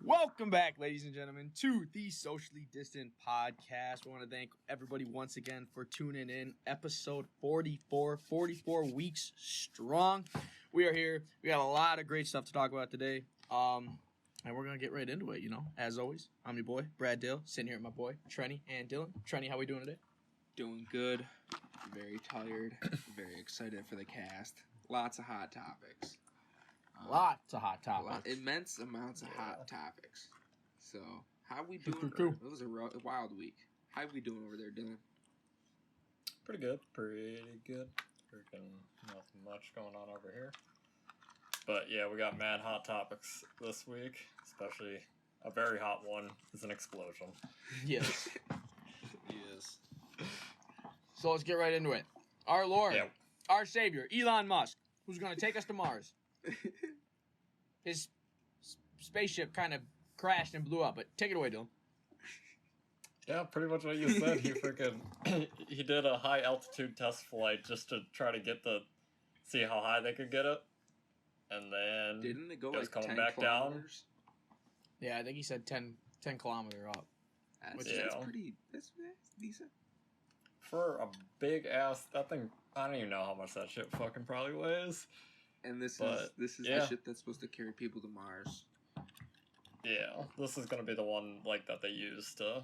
Welcome back, ladies and gentlemen, to the Socially Distant Podcast. We want to thank everybody once again for tuning in. Episode 44 weeks strong. We are here. We got a lot of great stuff to talk about today. And we're going to get right into it, As always, I'm your boy, Brad Dill, sitting here with my boy, Trenny and Dylan. Trenny, how we doing today? Doing good. Very tired. Very excited for the cast. Lots of hot topics. Lots of hot topics. Immense amounts of hot topics. So, how we doing? It was a wild week. How we doing over there, Dylan? Pretty good. Freaking nothing much going on over here. But yeah, we got mad hot topics this week. Especially a very hot one is an explosion. Yes. Yes. So let's get right into it. Our Lord, our Savior, Elon Musk, who's going to take us to Mars. His spaceship kind of crashed and blew up, but take it away, Dylan. Yeah, pretty much what you said. He did a high altitude test flight just to try to see how high they could get it, and then didn't it go was like coming 10 back kilometers? Down. Yeah, I think he said 10 kilometer up. That's decent. For a big ass, that thing, I don't even know how much that shit fucking probably weighs. And this is the shit that's supposed to carry people to Mars. Yeah, this is gonna be the one that they use to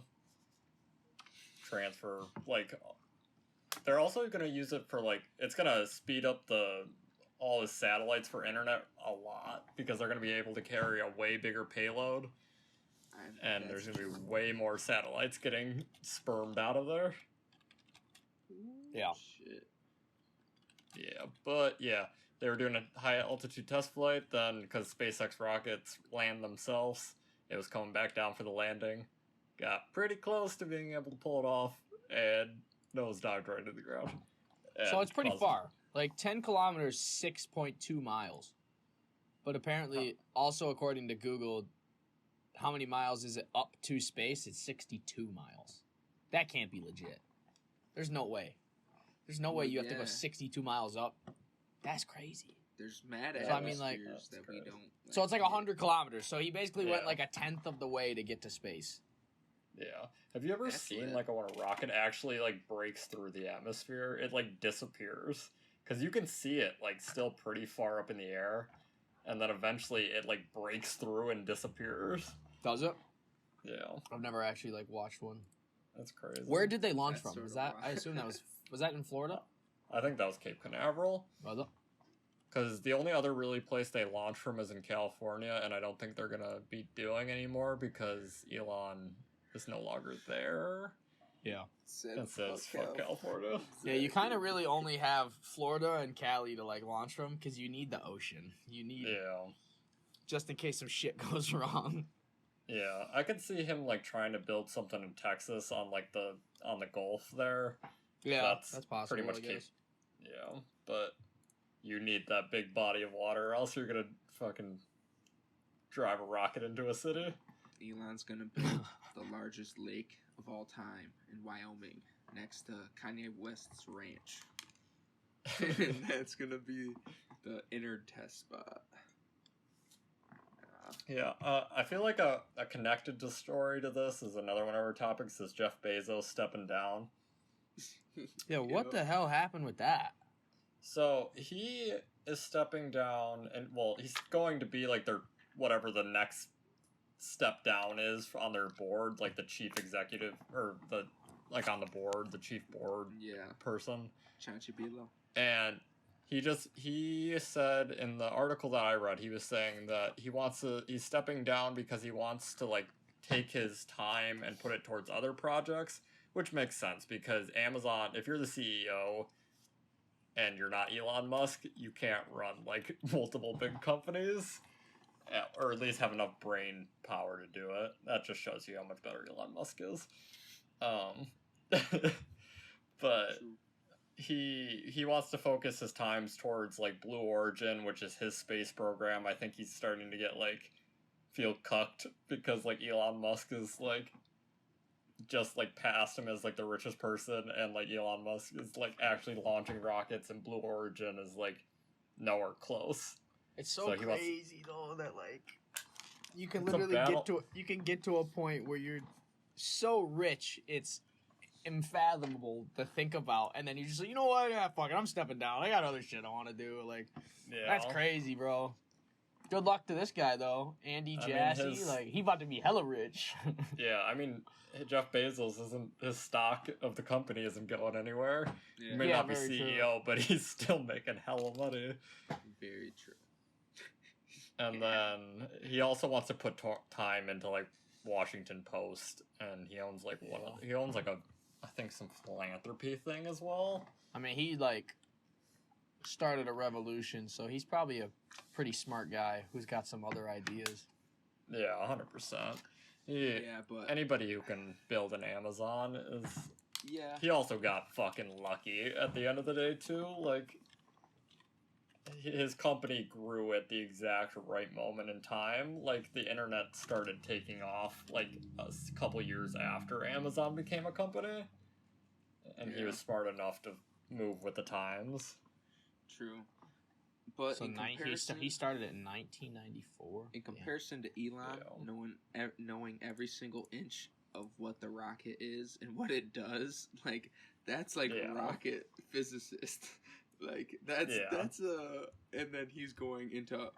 transfer. They're also gonna use it for it's gonna speed up all the satellites for internet a lot because they're gonna be able to carry a way bigger payload, and there's gonna be way more satellites getting spermed out of there. Yeah. Shit. Yeah, but yeah. They were doing a high-altitude test flight, then, because SpaceX rockets land themselves, it was coming back down for the landing. Got pretty close to being able to pull it off, and nosedived right into the ground. So it's pretty far. 10 kilometers, 6.2 miles. But apparently, also according to Google, how many miles is it up to space? It's 62 miles. That can't be legit. There's no way. There's no way you have to go 62 miles up. That's crazy. There's mad atmospheres that we don't... So it's 100 kilometers. So he basically went a tenth of the way to get to space. Yeah. Have you ever seen when a rocket actually breaks through the atmosphere? It disappears. Because you can see it still pretty far up in the air. And then eventually it breaks through and disappears. Does it? Yeah. I've never actually watched one. That's crazy. Where did they launch from? I assume that was that in Florida? I think that was Cape Canaveral. Was it? Because the only other really place they launch from is in California, and I don't think they're going to be doing anymore because Elon is no longer there. Yeah. It says fuck California. Yeah, you kind of really only have Florida and Cali to launch from because you need the ocean. You need just in case some shit goes wrong. Yeah, I could see him trying to build something in Texas on the Gulf there. Yeah, that's possible. Pretty much yeah, but you need that big body of water, or else you're gonna fucking drive a rocket into a city. Elon's gonna build the largest lake of all time in Wyoming, next to Kanye West's ranch. And that's gonna be the inner test spot. Yeah, I feel like a connected story to this is another one of our topics is Jeff Bezos stepping down. Yeah, what the hell happened with that? So he is stepping down, and he's going to be their whatever the next step down is on their board, the chief executive or the on the board, the chief board person. Chanchibilo. And he said in the article that I read, he was saying that he's stepping down because he wants to take his time and put it towards other projects. Which makes sense because Amazon, if you're the CEO and you're not Elon Musk, you can't run multiple big companies or at least have enough brain power to do it. That just shows you how much better Elon Musk is. But he wants to focus his times towards Blue Origin, which is his space program. I think he's starting to get feel cucked because Elon Musk is just past him as the richest person, and Elon Musk is actually launching rockets, and Blue Origin is nowhere close. It's so crazy though that You can It's a literally battle. get to a point where you're so rich, it's unfathomable to think about, and then you're just like, you know what? Yeah, fuck it, I'm stepping down. I got other shit I want to do. Like, Yeah. that's crazy, bro. Good luck to this guy though, Andy I mean, Jassy. his- Like, he about to be hella rich. Yeah, I mean, Jeff Bezos isn't, his stock of the company isn't going anywhere. He Yeah, may Yeah, not be very true. CEO, but he's still making hella money. very true. And then he also wants to put time into like Washington Post, and he owns like I think some philanthropy thing as well. I mean, he like started a revolution, so he's probably a pretty smart guy who's got some other ideas. Yeah, 100%. Yeah, but Anybody who can build an Amazon is. yeah, He also got fucking lucky at the end of the day too. Like, his company grew at the exact right moment in time. Like, the internet started taking off like a couple years after Amazon became a company, and he Yeah. was smart enough to move with the times. true. But So in comparison, he started it in 1994. in comparison to Elon, Yeah. knowing every single inch of what the rocket is and what it does, like that's like Yeah. rocket physicist. Like that's and then he's going into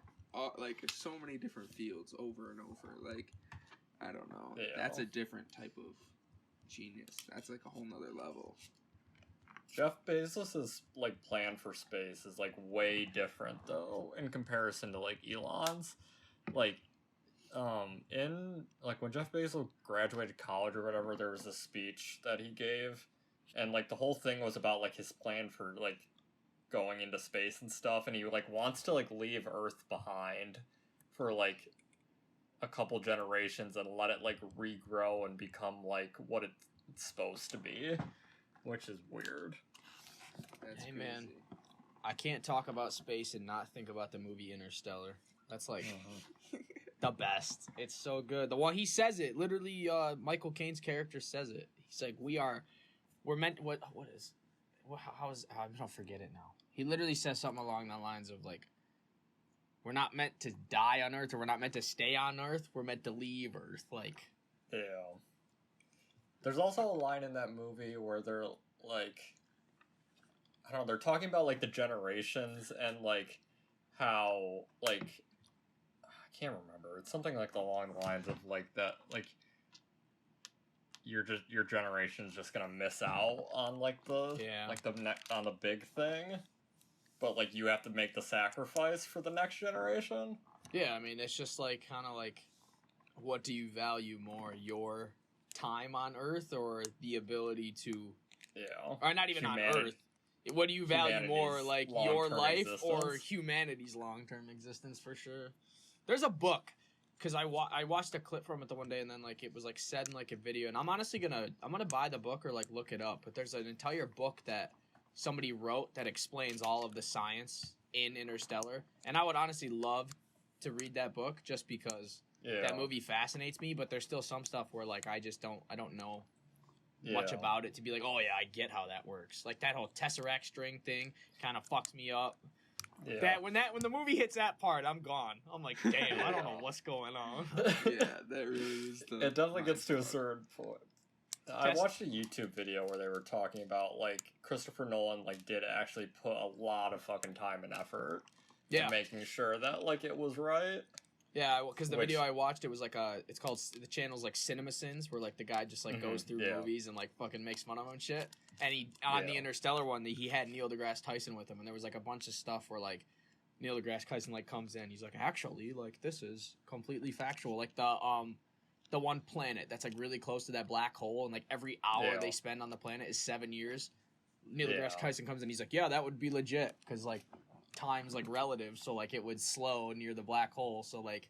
like so many different fields over and over. Like I don't know. Yeah. That's a different type of genius. That's like a whole nother level. Jeff Bezos' like plan for space is like way different though in comparison to like Elon's. Like, in like when Jeff Bezos graduated college or whatever, there was a speech that he gave, and like the whole thing was about like his plan for like going into space and stuff, and he like wants to like leave Earth behind for like a couple generations and let it like regrow and become like what it's supposed to be, which is weird. That's Hey, crazy. man. I can't talk about space and not think about the movie Interstellar. That's like the best. It's so good. The one he says it literally. Michael Caine's character says it. He's like, we're meant. How is? I don't forget it now. He literally says something along the lines of like, we're not meant to die on Earth, or we're not meant to stay on Earth. We're meant to leave Earth. Like, Yeah. There's also a line in that movie where they're like, I don't know, they're talking about like the generations and like how like I can't remember. It's something like along the lines of like that, like your generation's just gonna miss out on like the on the big thing, but like you have to make the sacrifice for the next generation. yeah. I mean, it's just like kind of like, what do you value more, your time on Earth or the ability to, or not even on Earth? What do you value more, like your life or humanity's long-term existence? For sure. There's a book, because I watched a clip from it the one day, and then like it was like said in like a video, and I'm honestly gonna buy the book or like look it up. But there's an entire book that somebody wrote that explains all of the science in Interstellar, and I would honestly love to read that book just because that movie fascinates me. But there's still some stuff where like I don't know much about it to be like, oh yeah, I get how that works. Like that whole Tesseract string thing kind of fucks me up. Yeah. When the movie hits that part, I'm gone. I'm like, damn, I don't know what's going on. Yeah, that really is the. It definitely gets to a mind fuck. certain point. I watched a YouTube video where they were talking about like Christopher Nolan like did actually put a lot of fucking time and effort in making sure that like it was right. Yeah, because the video I watched, it was like it's called, the channel's like CinemaSins, where like the guy just like goes through movies and like fucking makes fun of them and shit. And he on the Interstellar one, he had Neil deGrasse Tyson with him, and there was like a bunch of stuff where like Neil deGrasse Tyson like comes in, he's like, actually, like this is completely factual. Like the one planet that's like really close to that black hole, and like every hour they spend on the planet is 7 years. Neil deGrasse Tyson comes in, he's like, yeah, that would be legit, because like time's like relative, so like it would slow near the black hole, so like,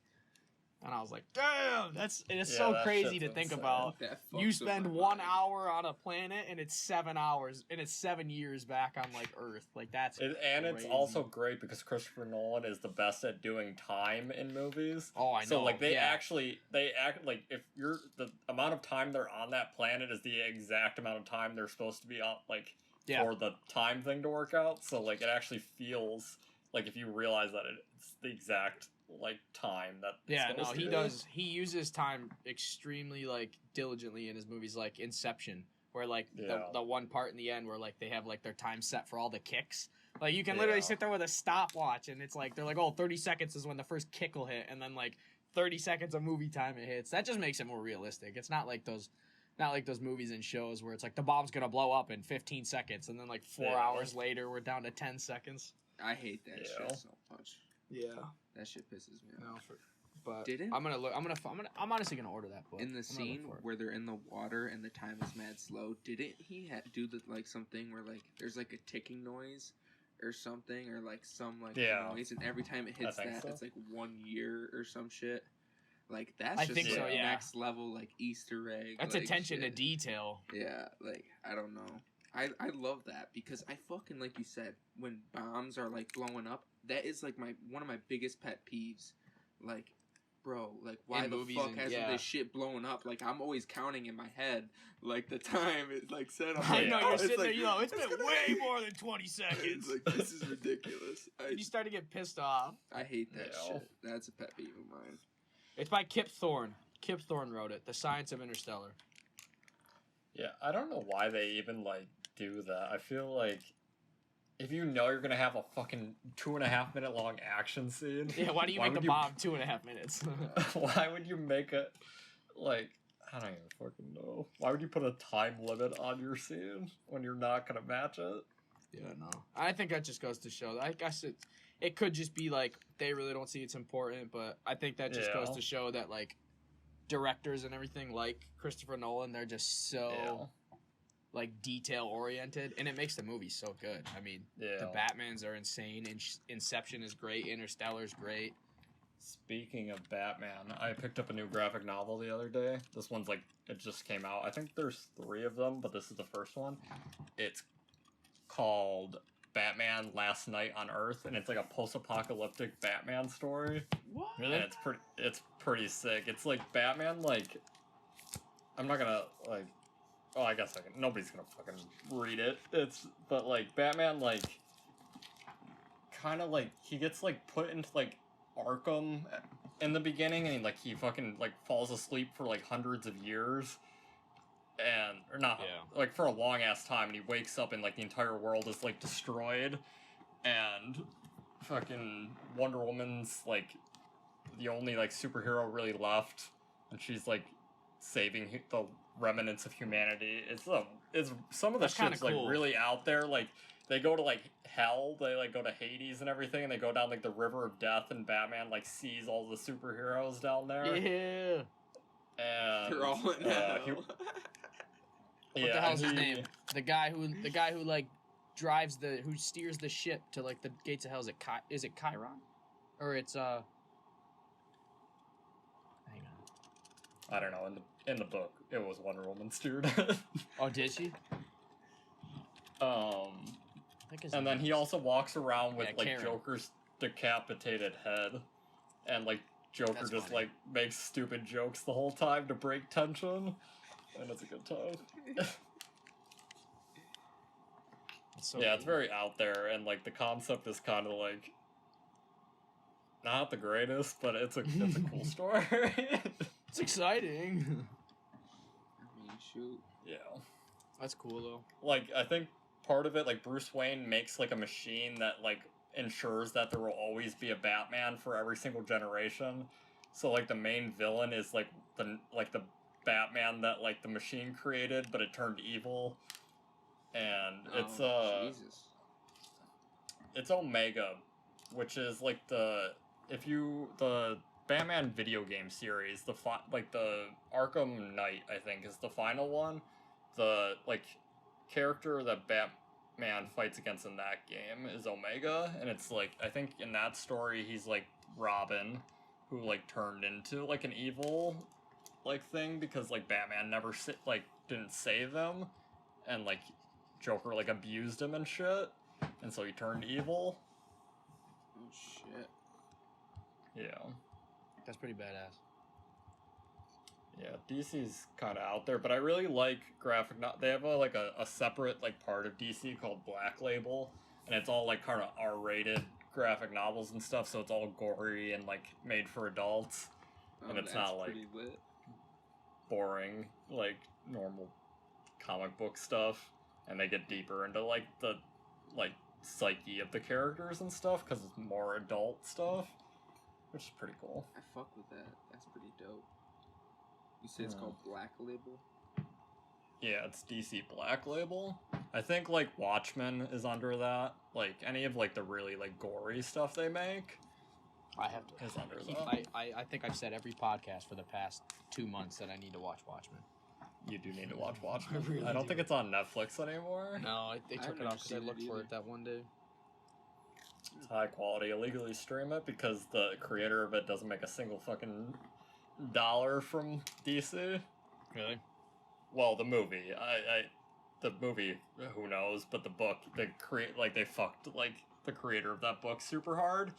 and I was like, damn, it's so crazy to think about. You spend 1 hour on a planet and it's 7 hours, and it's 7 years back on like Earth. Like that's and it's also great because Christopher Nolan is the best at doing time in movies. Oh, I know. So like they act like if you're the amount of time they're on that planet is the exact amount of time they're supposed to be on, like for the time thing to work out. So like it actually feels like if you realize that it's the exact like time that. Yeah, it's no, supposed he to does. He uses time extremely like diligently in his movies, like Inception, where like Yeah. the one part in the end where like they have like their time set for all the kicks. Like you can literally Yeah. sit there with a stopwatch, and it's like they're like, oh, 30 seconds is when the first kick will hit, and then like 30 seconds of movie time it hits. That just makes it more realistic. It's not like those movies and shows where it's like the bomb's gonna blow up in 15 seconds, and then like 4 Yeah. hours later we're down to 10 seconds. I hate that Yeah. shit so much. Yeah. That shit pisses me No, off. but Didn't- I'm honestly gonna order that book. In the I'm gonna look scene for it. where they're in the water and the time is mad slow, didn't he do the like something where like there's like a ticking noise or something or like some like Yeah. noise, and every time it hits think that, so. it's like 1 year or some shit. Like that's I just think like so, yeah. next level like Easter egg. That's like, attention shit. to detail. Yeah, like I don't know. I love that because I fucking like you said when bombs are like blowing up, that is like one of my biggest pet peeves. Like, bro, like why In the movies fuck and- hasn't yeah. this shit blown up? Like I'm always counting in my head like the time it like said. I know, you're it's sitting there, like- you know, it's been gonna way be- more than 20 seconds. It's like this is ridiculous. And you start to get pissed off. I hate that Yeah. shit. That's a pet peeve of mine. It's by Kip Thorne. Kip Thorne wrote it, The Science of Interstellar. Yeah, I don't know why they even like do that. I feel like if you know you're gonna have a fucking 2.5 minute long action scene, Yeah, why do you make the would bomb 2.5 minutes? Why would you make it like I don't even fucking know. Why would you put a time limit on your scene when you're not gonna match it? Yeah, no. I think that just goes to show. I guess it could just be like they really don't see it's important, but I think that just goes Yeah. to show that like directors and everything like Christopher Nolan, they're just so Yeah. like detail oriented, and it makes the movie so good. I mean, Yeah. the Batmans are insane. Inception is great. Interstellar's great. Speaking of Batman, I picked up a new graphic novel the other day. This one's like it just came out. I think there's 3 of them, but this is the first one. It's called Batman Last Night on Earth, and it's like a post-apocalyptic Batman story. What? And it's pretty sick. It's like Batman, like I'm not gonna like oh I guess I can nobody's gonna fucking read it. But like Batman like kinda like he gets like put into like Arkham in the beginning, and he fucking like falls asleep for like hundreds of years. And or not Yeah. like for a long ass time, and he wakes up and like the entire world is like destroyed, and fucking Wonder Woman's like the only like superhero really left, and she's like saving the remnants of humanity. It's some of the That's kinda shit's like cool. really out there. Like they go to like hell, they like go to Hades and everything, and they go down like the river of death, and Batman like sees all the superheroes down there. Yeah. And They're all in hell. What the hell's his name? The guy who like who steers the ship to like the gates of hell. Is it Chiron? Or it's hang on. I don't know. In the book, it was Wonder Woman steered. Oh, did she? um, I think his and name then he is- also walks around with Yeah, like Karen. Joker's decapitated head, and like Joker That's just funny. like makes stupid jokes the whole time to break tension, and it's a good time. It's so Yeah, it's cool. very out there, and like the concept is kind of like not the greatest, but it's a cool story. It's exciting. I mean, shoot. Yeah. That's cool though. Like I think part of it, like Bruce Wayne makes like a machine that like ensures that there will always be a Batman for every single generation. So like the main villain is like the Batman that like the machine created, but it turned evil. And Jesus. it's Omega, which is like the Batman video game series, the Arkham Knight, I think, is the final one. The like character that Batman fights against in that game is Omega, and it's like I think in that story he's like Robin, who like turned into like an evil like thing because like Batman never didn't save him, and like Joker like abused him and shit, and so he turned evil. Oh shit. Yeah. That's pretty badass. Yeah, DC's kind of out there, but I really like they have a separate like part of DC called Black Label, and it's all like kind of R-rated graphic novels and stuff, so it's all gory and like made for adults, and it's not like pretty lit. boring like normal comic book stuff, and they get deeper into like the like psyche of the characters and stuff because it's more adult stuff, which is pretty cool. I fuck with that. That's pretty dope. You say it's called Black Label? Yeah, it's DC Black Label. I think like Watchmen is under that. Like any of like the really like gory stuff they make I have to. is under that. I think I've said every podcast for the past 2 months that I need to watch Watchmen. You do need to watch Watchmen. I really I don't do. think it's on Netflix anymore. No, they took I've it off never because I seen it looked for either. it that one day. It's high quality. Illegally stream it because the creator of it doesn't make a single fucking dollar from DC. Really? Well, the movie, the movie, who knows? But the book, they fucked like the creator of that book super hard.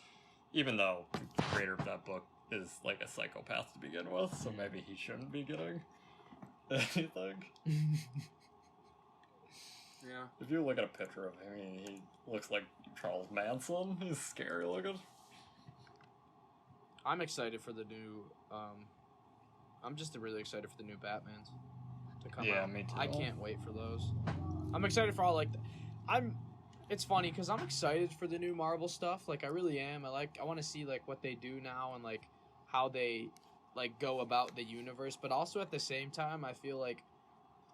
Even though the creator of that book is like a psychopath to begin with, so maybe he shouldn't be getting anything. Yeah. If you look at a picture of him, he looks like Charles Manson. He's scary looking. I'm excited for the new. I'm just really excited for the new Batmans to come out. Me too. I can't wait for those. I'm excited for all like. It's funny because I'm excited for the new Marvel stuff. Like I really am. I want to see like what they do now and like how they like go about the universe. But also at the same time, I feel like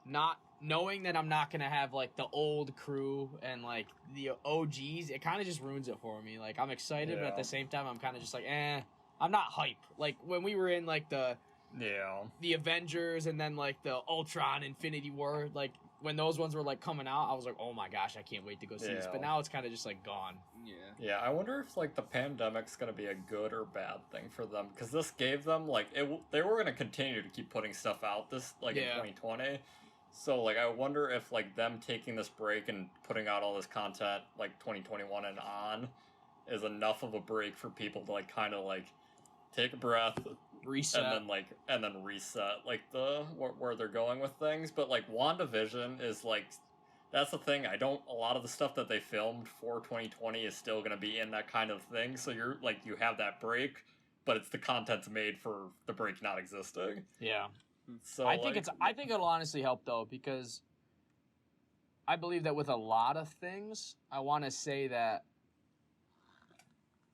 not knowing that I'm not gonna have like the old crew and like the OGs. It kind of just ruins it for me. Like I'm excited, but at Yeah. the same time, I'm kind of just like, I'm not hype. Like when we were in like the Avengers and then like the Ultron Infinity War, like when those ones were like coming out, I was like, oh my gosh, I can't wait to go see this. Yeah. But now it's kind of just like gone. Yeah. Yeah, I wonder if like the pandemic's gonna be a good or bad thing for them because this gave them like they were gonna continue to keep putting stuff out this like in 2020. So like I wonder if like them taking this break and putting out all this content like 2021 and on is enough of a break for people to like kind of like take a breath, Reset. and then reset like the where they're going with things. But like WandaVision is like that's the thing. A lot of the stuff that they filmed for 2020 is still going to be in that kind of thing. So you're like you have that break, but it's the content's made for the break not existing. Yeah. So I think it'll honestly help though because I believe that with a lot of things, I want to say that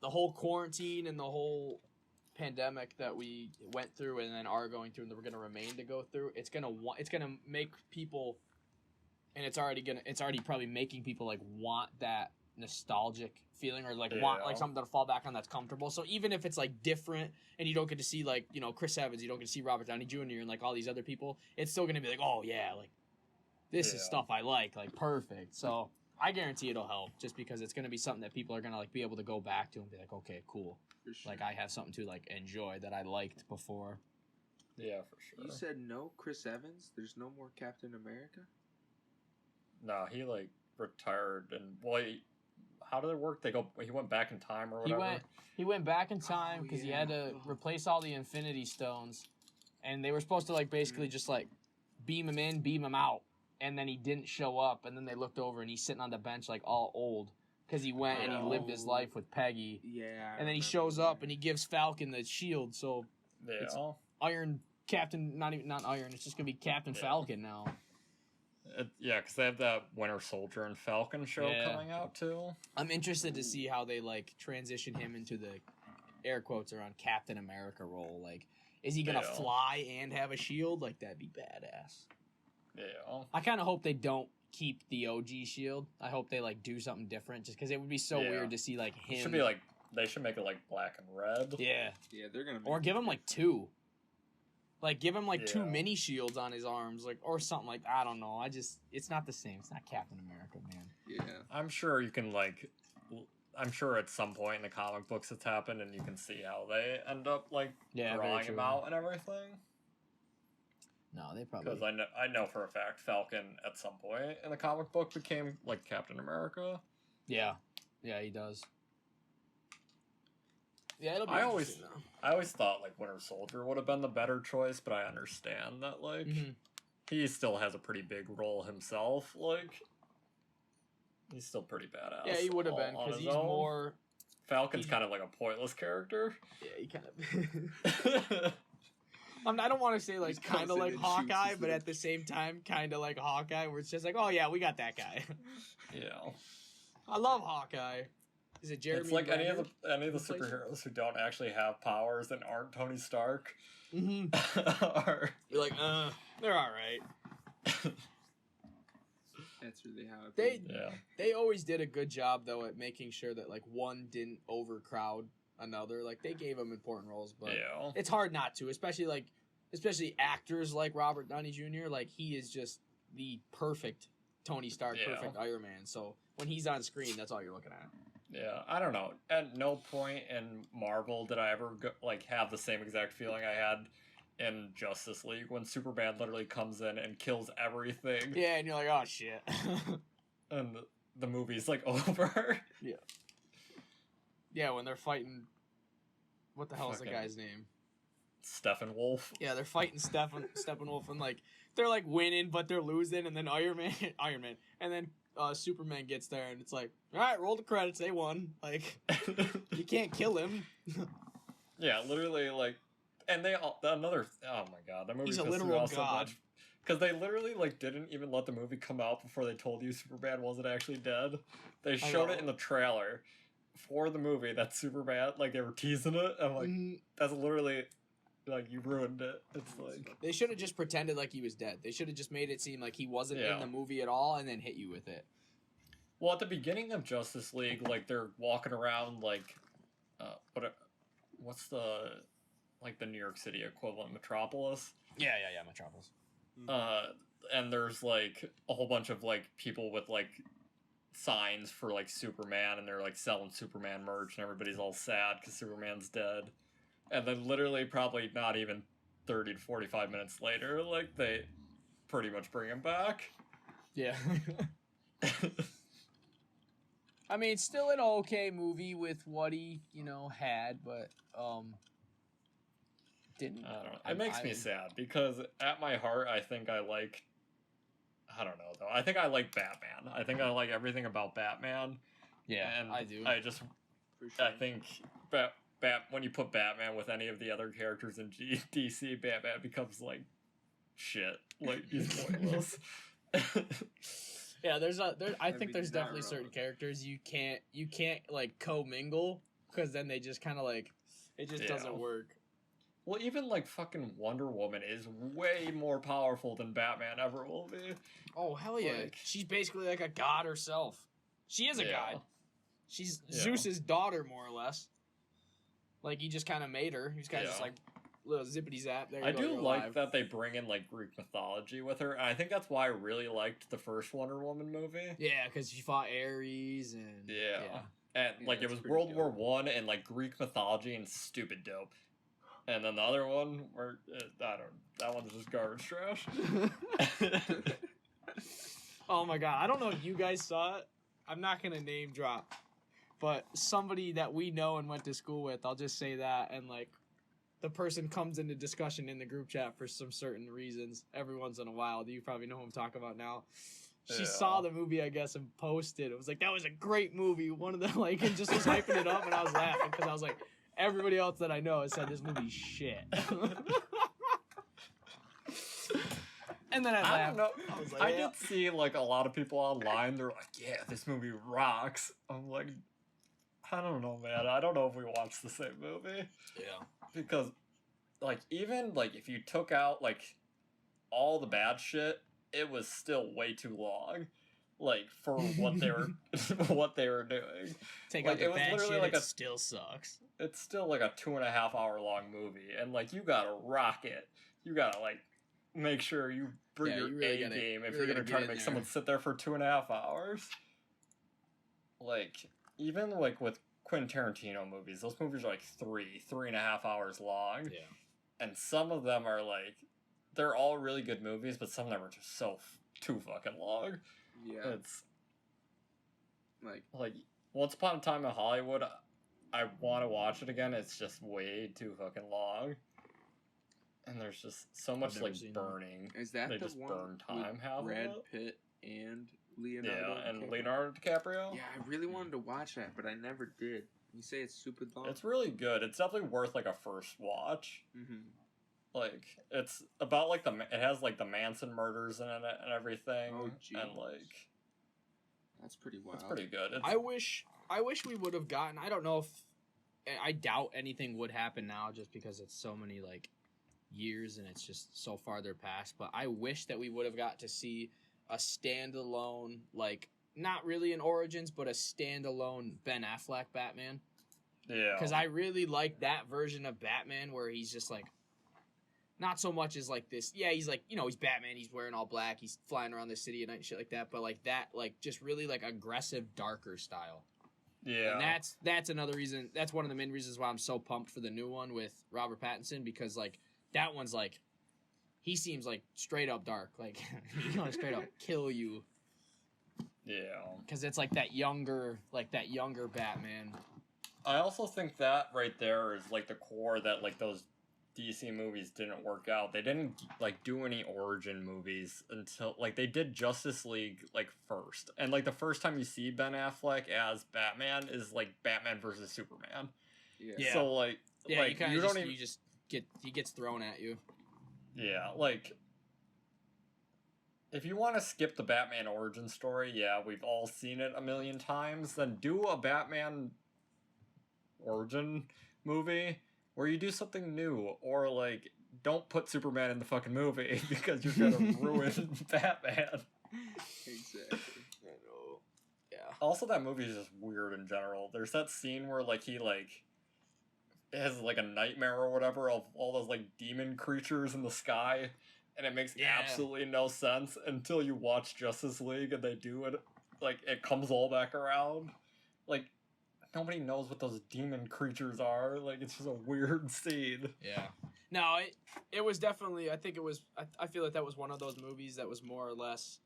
the whole quarantine and the whole pandemic that we went through and then are going through and that we're going to remain to go through, it's going to make people, and it's already probably making people like want that nostalgic feeling or like want like something to fall back on that's comfortable. So even if it's like different and you don't get to see like, you know, Chris Evans, you don't get to see Robert Downey Jr. and like all these other people, it's still going to be like, oh yeah, like this is stuff I like perfect. So I guarantee it'll help just because it's going to be something that people are going to like be able to go back to and be like, okay, cool. For sure. Like I have something to like enjoy that I liked before. Yeah, for sure. You said no Chris Evans? There's no more Captain America? No, he like retired and how did it work? He went back in time or whatever. He went back in time because he had to replace all the Infinity Stones, and they were supposed to like basically just like beam him in, beam him out, and then he didn't show up, and then they looked over and he's sitting on the bench like all old because he went and he lived his life with Peggy. Yeah. And then he shows up and he gives Falcon the shield, so it's Iron Captain, not Iron. It's just gonna be Captain Falcon now. Because they have that Winter Soldier and Falcon show coming out too. I'm interested to see how they like transition him into the air quotes around Captain America role. Like, is he gonna fly and have a shield? Like that'd be badass. Yeah. I kind of hope they don't keep the OG shield. I hope they like do something different, just because it would be so weird to see like him. It should be like they should make it like black and red. Yeah. Yeah, they're gonna. Or give him like two. Like give him like two mini shields on his arms, like or something like I don't know. It's not the same. It's not Captain America, man. Yeah. I'm sure you can like. I'm sure at some point in the comic books it's happened, and you can see how they end up like drawing him out and everything. No, they probably because I know for a fact Falcon at some point in the comic book became like Captain America. Yeah, he does. Yeah, it'll be. I always thought like Winter Soldier would have been the better choice, but I understand that like he still has a pretty big role himself. Like he's still pretty badass. Yeah, he would have been because he's more Falcon's kind of like a pointless character. Yeah, he kind of. I don't want to say like Just comes kind of in like and shoots Hawkeye, his but little- at the same time, kind of like Hawkeye, where it's just like, oh yeah, we got that guy. Yeah. I love Hawkeye. Is it Jeremy? It's like any of Renner? the Who plays him? superheroes who don't actually have powers and aren't Tony Stark. Mm-hmm. are... You're like, they're all right. That's really how it They goes. Yeah. they always did a good job though at making sure that like one didn't overcrowd another. Like they gave them important roles, but Yeah. it's hard not to, especially actors like Robert Downey Jr. Like he is just the perfect Tony Stark, Yeah. perfect Iron Man. So when he's on screen, that's all you're looking at. Yeah, I don't know. At no point in Marvel did I ever have the same exact feeling I had in Justice League when Superman literally comes in and kills everything, Yeah, and you're like, oh shit. and the movie's like over. Yeah, when they're fighting. What the hell is the Fucking- guy's name? Steppenwolf. Yeah, they're fighting Steppenwolf, and like they're like winning, but they're losing, and then Iron Man, and then Superman gets there, and it's like, all right, roll the credits, they won. Like you can't kill him. Yeah, literally like, and they all another. Oh my god, that movie He's a pissed me literal off so god. much. Because they literally like didn't even let the movie come out before they told you Superman wasn't actually dead. They showed know. it in the trailer for the movie that Superman, like they were teasing it. I'm like, Mhm. that's literally like you ruined it. It's like, They should have just pretended like he was dead. They should have just made it seem like he wasn't Yeah. in the movie at all, and then hit you with it. well, at the beginning of Justice League, like they're walking around like, what's the like the New York City equivalent, Metropolis? Yeah, Metropolis. And there's like a whole bunch of like people with like signs for like Superman, and they're like selling Superman merch, and everybody's all sad because Superman's dead. And then literally probably not even 30 to 45 minutes later, like they pretty much bring him back. Yeah. I mean, still an okay movie with what he, had, but didn't. I don't know. It makes me sad because at my heart, I think I like. I don't know though. I think I like Batman. I think I like everything about Batman. Yeah, and I do. I just For sure. I think when you put Batman with any of the other characters in DC, Batman becomes like shit. Like he's pointless. Yeah, I think mean, there's not definitely certain wrong. characters you can't like commingle because then they just kind of like it just Yeah. doesn't work. Well, even like fucking Wonder Woman is way more powerful than Batman ever will be. Oh hell yeah! Like- She's basically like a god herself. She is a Yeah. god. She's Yeah. Zeus's daughter, more or less. Like he just kind of made her. He's kind of just Yeah. like little zippity zap. There you I go, do you're like alive. that they bring in like Greek mythology with her, and I think that's why I really liked the first Wonder Woman movie. Yeah, because she fought Ares and Yeah. And Yeah, like it that's was pretty World dope. War One and like Greek mythology and stupid dope. And then the other one, where that one's just garbage trash. Oh my god, I don't know if you guys saw it. I'm not gonna name drop, but somebody that we know and went to school with, I'll just say that, and like the person comes into discussion in the group chat for some certain reasons every once in a while. You probably know who I'm talking about now. She Yeah. saw the movie, I guess, and posted. It was like, that was a great movie. One of them, like, and just was hyping it up, and I was laughing because I was like, everybody else that I know has said this movie's shit. And then I I laughed. don't know. I was like, I yeah. did see like a lot of people online. They're like, "Yeah, this movie rocks." I'm like, I don't know, man. I don't know if we watched the same movie Yeah. because, like, even like if you took out like all the bad shit, it was still way too long. Like for what they were what they were doing. Take Like, out the it was bad literally shit, like it a- still sucks. It's still like a 2.5 hour long movie, and like you gotta rock it. You gotta like make sure you bring Yeah, your you really A gotta- game if really you're gonna gotta try get to in make someone there. sit there for 2.5 hours. Like even like with Quentin Tarantino movies, those movies are like 3.5 hours long, Yeah. and some of them are like they're all really good movies, but some of them are just so too fucking long. Yeah, It's like Once Upon a Time in Hollywood. I want to watch it again. It's just way too fucking long, and there's just so much never like seen it. burning. is that They the just one burn time with half of Brad it? Pitt and Leonardo? Yeah, and DiCaprio? Leonardo DiCaprio. Yeah, I really wanted to watch that, but I never did. You say it's super long? It's really good. It's definitely worth like a first watch. Mm-hmm. Like it's about like it has like the Manson murders in it and everything. Oh, and like that's pretty wild. it's pretty good. I wish we would have gotten. I don't know if I doubt anything would happen now, just because it's so many like years and it's just so farther past. But I wish that we would have got to see a standalone, like not really an Origins, but a standalone Ben Affleck Batman. Yeah. Because I really like that version of Batman where he's just like. Not so much as like this. Yeah, he's like, he's Batman. He's wearing all black. He's flying around the city at night and shit like that. But like that, like just really like aggressive, darker style. Yeah. And that's another reason. That's one of the main reasons why I'm so pumped for the new one with Robert Pattinson, because like that one's like, he seems like straight up dark. Like he's gonna straight up kill you. Yeah. Because it's like that younger Batman. I also think that right there is like the core that like those DC movies didn't work out. They didn't like do any origin movies until like they did Justice League like first. And like the first time you see Ben Affleck as Batman is like Batman versus Superman. Yeah. So like Yeah, like he gets thrown at you. Yeah, like if you want to skip the Batman origin story, yeah, we've all seen it a million times, then do a Batman origin movie where you do something new, or like don't put Superman in the fucking movie because you're gonna ruin Batman. Exactly. I know. Yeah. Also, that movie is just weird in general. There's that scene where like he like has like a nightmare or whatever of all those like demon creatures in the sky, and it makes absolutely no sense until you watch Justice League and they do it. Like it comes all back around. Like nobody knows what those demon creatures are. Like it's just a weird scene. Yeah. No, it was definitely. I think it was. I feel like that was one of those movies that was more or less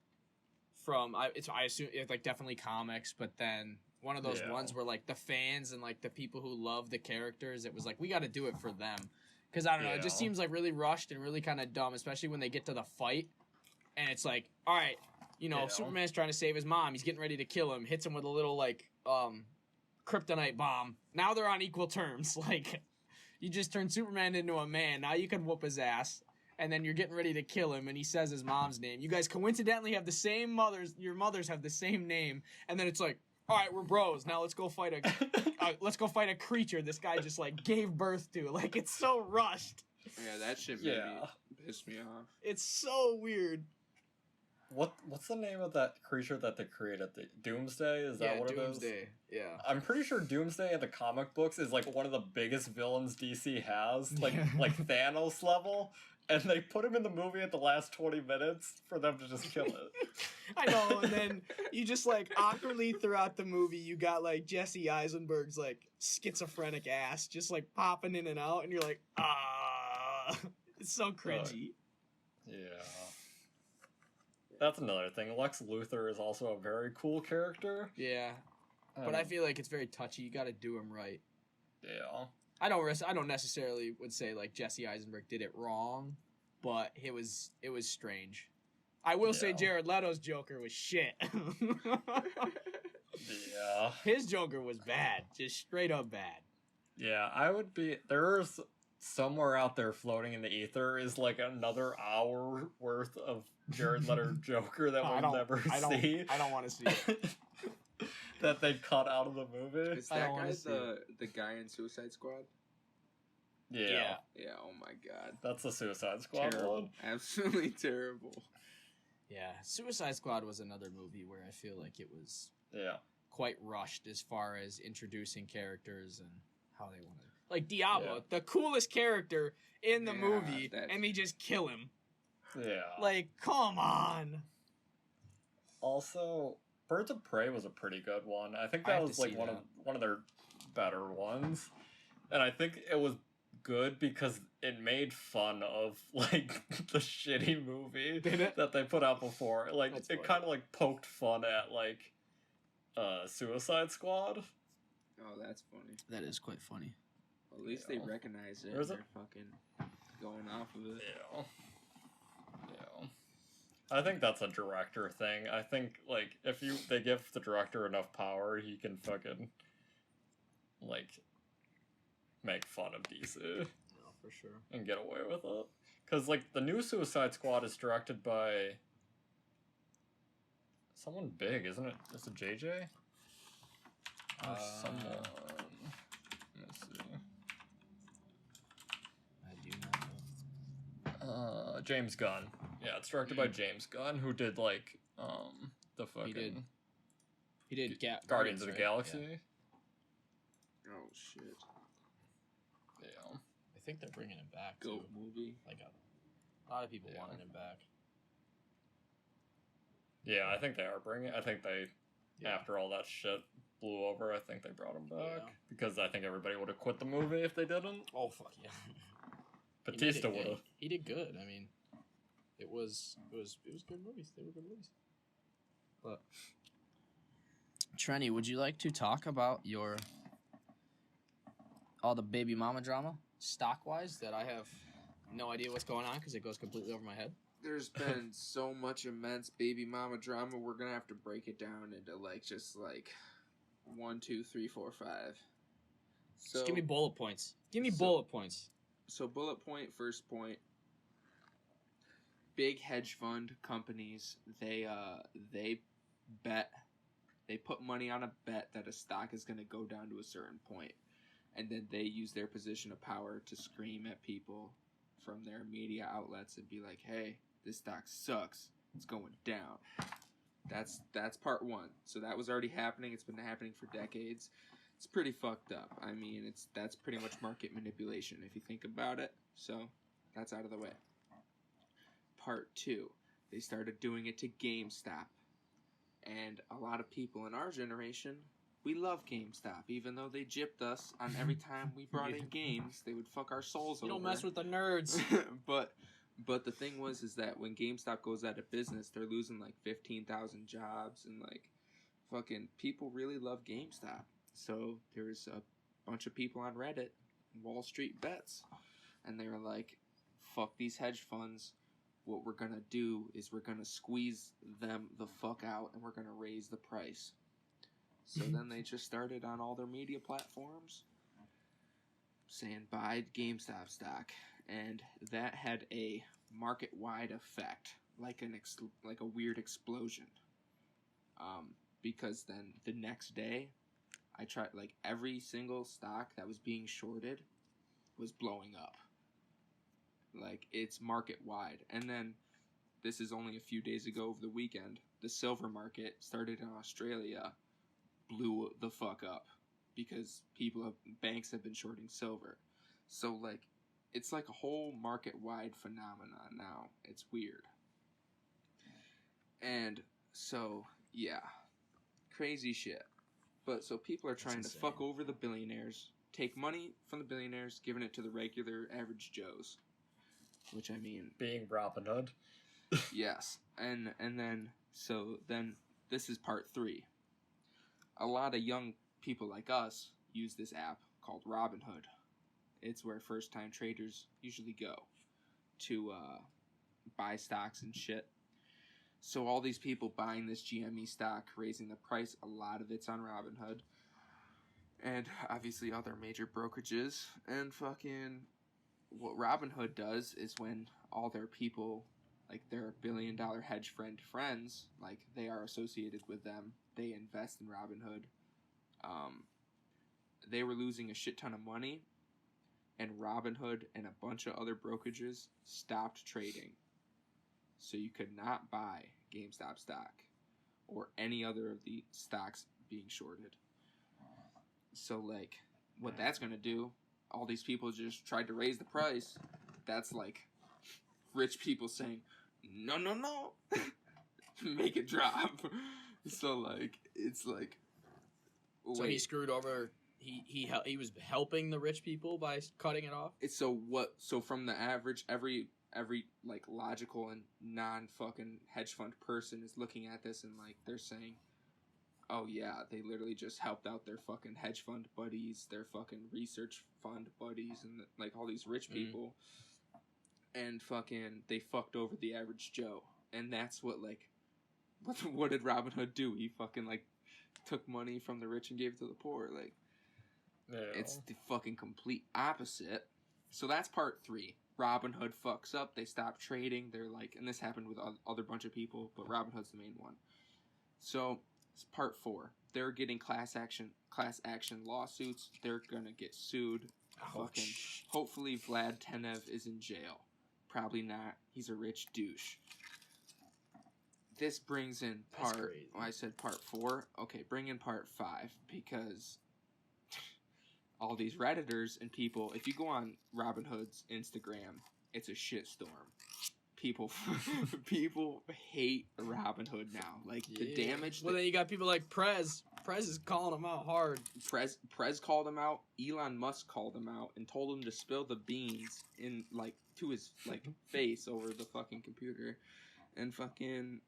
from. I assume it's like definitely comics, but then one of those ones where like the fans and like the people who love the characters, it was like we got to do it for them, because I don't know. It just seems like really rushed and really kind of dumb, especially when they get to the fight, and it's like, all right, Superman's trying to save his mom. He's getting ready to kill him. Hits him with a little like kryptonite bomb. Now they're on equal terms. Like, you just turned Superman into a man. Now you can whoop his ass. And then you're getting ready to kill him, and he says his mom's name. You guys coincidentally have the same mothers. Your mothers have the same name. And then it's like, all right, we're bros. Now let's go fight a creature this guy just like gave birth to. Like, it's so rushed. Yeah, that shit made me pissed me off. It's so weird. What's the name of that creature that they created? The Doomsday? Is that what it is? Doomsday. Yeah. I'm pretty sure Doomsday in the comic books is like one of the biggest villains DC has, like Thanos level, and they put him in the movie at the last 20 minutes for them to just kill it. I know, and then you just like awkwardly throughout the movie, you got like Jesse Eisenberg's like schizophrenic ass just like popping in and out, and you're like, it's so cringy. Yeah. That's another thing. Lex Luthor is also a very cool character. Yeah. But I feel like it's very touchy. You got to do him right. Yeah. I don't necessarily would say like Jesse Eisenberg did it wrong, but it was strange. I will say Jared Leto's Joker was shit. Yeah. His Joker was bad, just straight up bad. Yeah, there's somewhere out there floating in the ether is like another hour worth of Jared Leto Joker that we'll never see. I don't want to see it. That they cut out of the movie. Is that guy the guy in Suicide Squad? Yeah. Yeah, oh my god. That's the Suicide Squad terrible. one. Absolutely terrible. Yeah, Suicide Squad was another movie where I feel like it was quite rushed as far as introducing characters and how they wanted. Like Diablo, the coolest character in the movie, and they just kill him. Yeah. Like, come on. Also, Birds of Prey was a pretty good one. I think that was like one of their better ones. And I think it was good because it made fun of like the shitty movie that they put out before. Like it kind of like poked fun at like Suicide Squad. Oh, that's funny. That is quite funny. Well, at least they recognize it. They're fucking going off of it. Yeah. I think that's a director thing. I think like if they give the director enough power, he can fucking like make fun of DC No, for sure. and get away with it. Because like the new Suicide Squad is directed by someone big, isn't it? Is it JJ? Or someone. Let me see. I do not know. James Gunn. Yeah, it's directed by James Gunn, who did like the fucking. He did Guardians of the right? Galaxy. Yeah. Oh shit. Yeah. I think they're bringing him back Goat too. movie. Like a lot of people Yeah. wanted him back. Yeah, I think they are bringing. I think they, Yeah. after all that shit blew over, I think they brought him back Yeah. because I think everybody would have quit the movie if they didn't. Oh fuck yeah. Batista would have. He did good. I mean, it was good movies. They were good movies. But Trenny, would you like to talk about all the baby mama drama stock wise that I have no idea what's going on because it goes completely over my head? There's been so much immense baby mama drama. We're gonna have to break it down into just 1, 2, 3, 4, 5. So Just give me bullet points. Give me bullet points. So bullet point, first point. Big hedge fund companies, they put money on a bet that a stock is going to go down to a certain point, and then they use their position of power to scream at people from their media outlets and be like, "Hey, this stock sucks. It's going down." That's part one. So that was already happening. It's been happening for decades. It's pretty fucked up. I mean, that's pretty much market manipulation if you think about it. So that's out of the way. Part two, they started doing it to GameStop. And a lot of people in our generation, we love GameStop. Even though they gypped us on every time we brought in games, they would fuck our souls over. You don't mess with the nerds. But the thing is that when GameStop goes out of business, they're losing 15,000 jobs, and fucking people really love GameStop. So there's a bunch of people on Reddit, Wall Street Bets, and they were like, fuck these hedge funds. What we're gonna do is we're gonna squeeze them the fuck out, and we're gonna raise the price. So then they just started on all their media platforms saying buy GameStop stock, and that had a market-wide effect, like a weird explosion. Because then the next day, I tried every single stock that was being shorted was blowing up. It's market-wide. And then this is only a few days ago over the weekend, the silver market started in Australia, blew the fuck up because banks have been shorting silver. So it's a whole market-wide phenomenon now. It's weird. And so, yeah, crazy shit. But so people are trying to fuck over the billionaires, take money from the billionaires, giving it to the regular average Joes. Which I mean, being Robin Hood. Yes. And then this is part 3. A lot of young people like us use this app called Robinhood. It's where first-time traders usually go to buy stocks and shit. So all these people buying this GME stock, raising the price, a lot of it's on Robinhood. And obviously other major brokerages. And fucking what Robinhood does is when all their people, their billion-dollar hedge fund friends, they are associated with them, they invest in Robinhood. They were losing a shit ton of money, and Robinhood and a bunch of other brokerages stopped trading. So you could not buy GameStop stock or any other of the stocks being shorted. So what that's going to do, all these people just tried to raise the price. That's rich people saying, no, make it drop. So it's So he screwed over. He was helping the rich people by cutting it off. It's so from the average, every logical and non-fucking hedge fund person is looking at this and they're saying, oh yeah, they literally just helped out their fucking hedge fund buddies, their fucking research fund buddies, and all these rich people, and fucking they fucked over the average Joe. And that's what what did Robinhood do? He fucking took money from the rich and gave it to the poor. Yeah. It's the fucking complete opposite. So that's part 3. Robinhood fucks up. They stop trading. They're like, and this happened with other bunch of people, but Robinhood's the main one. So it's part 4. They're getting class action lawsuits. They're gonna get sued. Fucking. Hopefully, Vlad Tenev is in jail. Probably not. He's a rich douche. This brings in part. Oh, I said part 4. Okay, bring in part 5 because all these Redditors and people. If you go on Robinhood's Instagram, it's a shitstorm. People hate Robinhood now. Like the damage. Well, then you got people like Prez. Prez is calling them out hard. Prez called him out. Elon Musk called him out and told him to spill the beans in like to his like face over the fucking computer, and fucking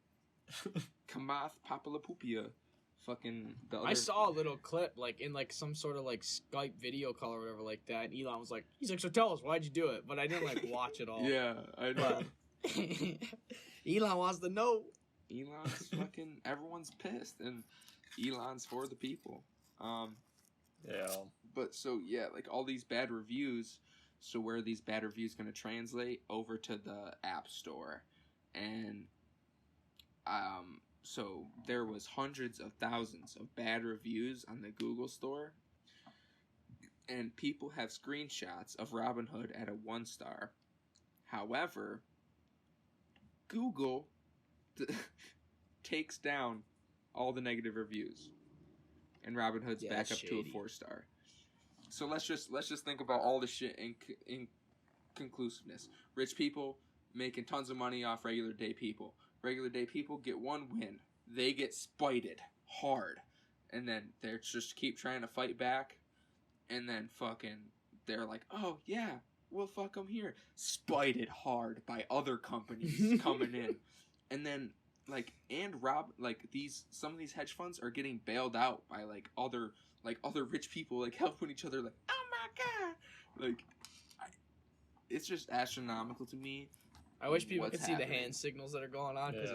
Kamath Papalapupia, fucking the other. I saw a little clip like in like some sort of like Skype video call or whatever like that. And Elon was like, he's like, so tell us, why'd you do it? But I didn't like watch it all. Yeah, I know. Elon wants to know. Elon's fucking everyone's pissed, and Elon's for the people. Yeah. But so yeah, like all these bad reviews. So where are these bad reviews going to translate over to the App Store? And so there was hundreds of thousands of bad reviews on the Google Store, and people have screenshots of Robinhood at a 1-star. However, Google takes down all the negative reviews, and Robinhood's back up to a 4-star. So let's just think about all the shit in conclusiveness. Rich people making tons of money off regular day people. Regular day people get one win. They get spited hard, and then they just keep trying to fight back, and then fucking they're like, oh yeah, we'll fuck them here. Spited hard by other companies coming in, and then some of these hedge funds are getting bailed out by other rich people helping each other. Like, oh my god, it's just astronomical to me. I wish people could see the hand signals that are going on because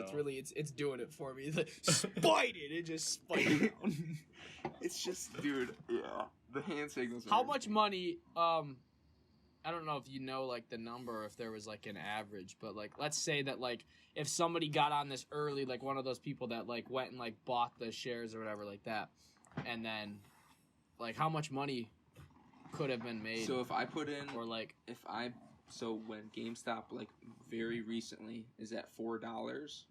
it's doing it for me. Like, spite it! It just spited down. It's just, dude, yeah. The hand signals. How much money? I don't know if you know the number, or if there was an average, but let's say that if somebody got on this early, one of those people that went and bought the shares or whatever like that, and then how much money could have been made? So if I put in, or so when GameStop very recently is at $4,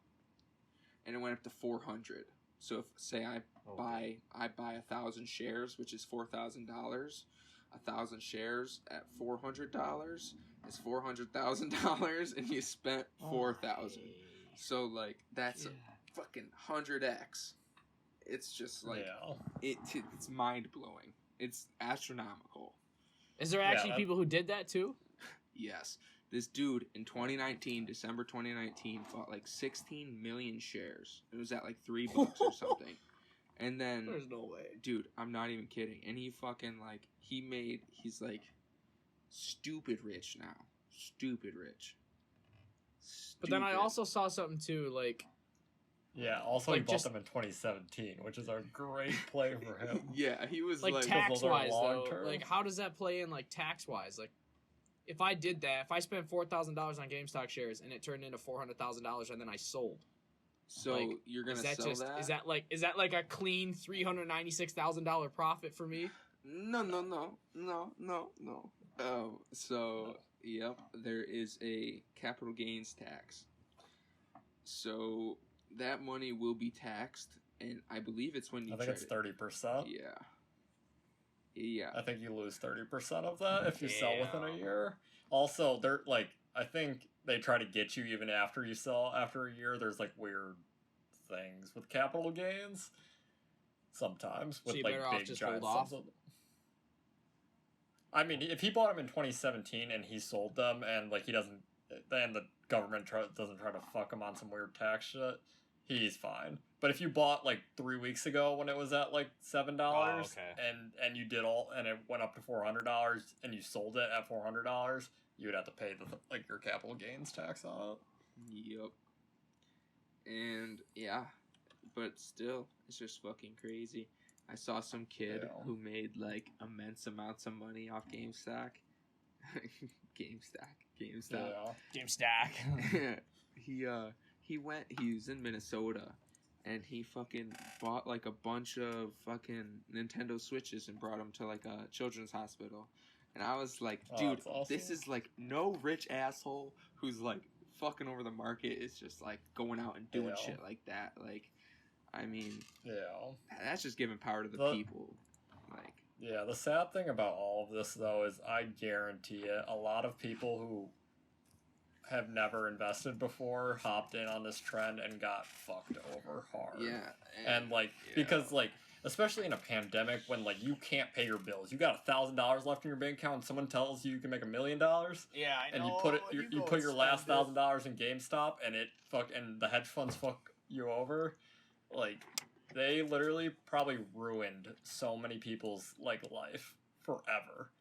and it went up to 400. So if say I buy 1,000 shares, which is $4,000, 1,000 shares at $400 is $400,000, and you spent 4,000. So that's a fucking 100x. It's just it's mind blowing. It's astronomical. Is there actually people who did that too? Yes. This dude in 2019, December 2019, bought 16 million shares. It was at $3 or something. And then there's no way. Dude, I'm not even kidding. And he fucking he's stupid rich now. Stupid rich. But then I also saw something too, yeah, also he bought them in 2017, which is a great play for him. Yeah, he was tax-wise though. How does that play in tax-wise? If I did that, if I spent $4,000 on GameStop shares and it turned into $400,000 and then I sold. So you're gonna sell that? Is that a clean $396,000 profit for me? No. Oh, so yep, there is a capital gains tax. So that money will be taxed, and I believe it's when you. I think it's 30%. Yeah. I think you lose 30% of that if you sell within a year. Also, they're I think they try to get you even after you sell after a year. There's weird things with capital gains sometimes with so you big just giant hold off. I mean, if he bought them in 2017 and he sold them and he doesn't, and the government doesn't try to fuck him on some weird tax shit, he's fine. But if you bought 3 weeks ago when it was at $7, and you did and it went up to $400 and you sold it at $400, you would have to pay your capital gains tax on it. Yep. And yeah, but still, it's just fucking crazy. I saw some kid Yeah. who made like immense amounts of money off GameStop. GameStop. Yeah. Game stack. He was in Minnesota and he fucking bought like a bunch of fucking Nintendo Switches and brought them to like a children's hospital. And I was like, Oh, dude, that's awesome. this is like no rich asshole who's like fucking over the market is just like going out and doing Yeah. shit like that. Like, I mean, Yeah. that's just giving power to the The- people. Like, Yeah, the sad thing about all of this, though, is I guarantee it, a lot of people who have never invested before hopped in on this trend and got fucked over hard. yeah. And, like, yeah. because, like, especially in a pandemic when, like, you can't pay your bills. You got $1,000 left in your bank account and someone tells you can make $1 million. Yeah, I And know. you put it, you go put and your last spend it. $1,000 in GameStop and and the hedge funds fuck you over. Like, they literally probably ruined so many people's like life forever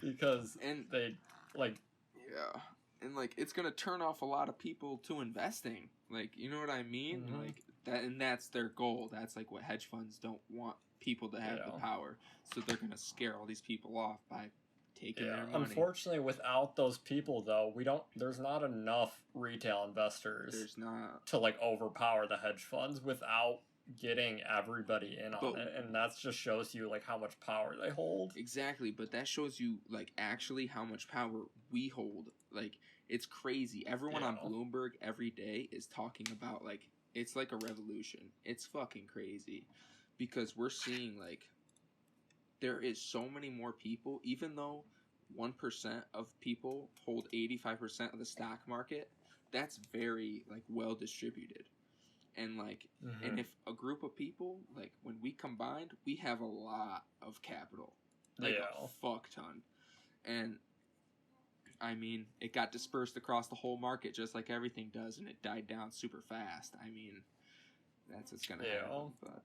because And they like yeah, and like it's gonna turn off a lot of people to investing. Like, you know what I mean? Mhm. Like that, and that's their goal. That's like what hedge funds don't want people to have the Yeah. power, so they're gonna scare all these people off by taking their money. Unfortunately, without those people though, there's not enough retail investors There's not. to like overpower the hedge funds without getting everybody in on But- it, and that just shows you like how much power they hold. Exactly, but that shows you like actually how much power we hold. Like, it's crazy. Everyone on Yeah. Bloomberg every day is talking about like it's like a revolution. It's fucking crazy because we're seeing like there is so many more people, even though 1% of people hold 85% of the stock market. That's very like well distributed. And like and if a group of people, like when we combined, we have a lot of capital. Like Yeah. a fuck ton. And I mean, it got dispersed across the whole market just like everything does, and it died down super fast. I mean, that's what's gonna Yeah. happen. But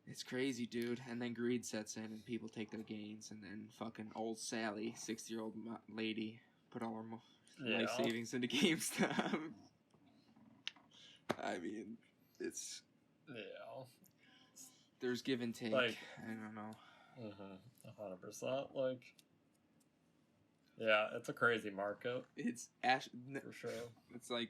it's crazy, dude. And then greed sets in, and people take their gains, and then fucking old Sally, 60-year-old lady, put all her life Yeah. savings into GameStop. I mean, it's Yeah. there's give and take. Like- I don't know. 100%. Like, yeah, it's a crazy market It's for sure. it's like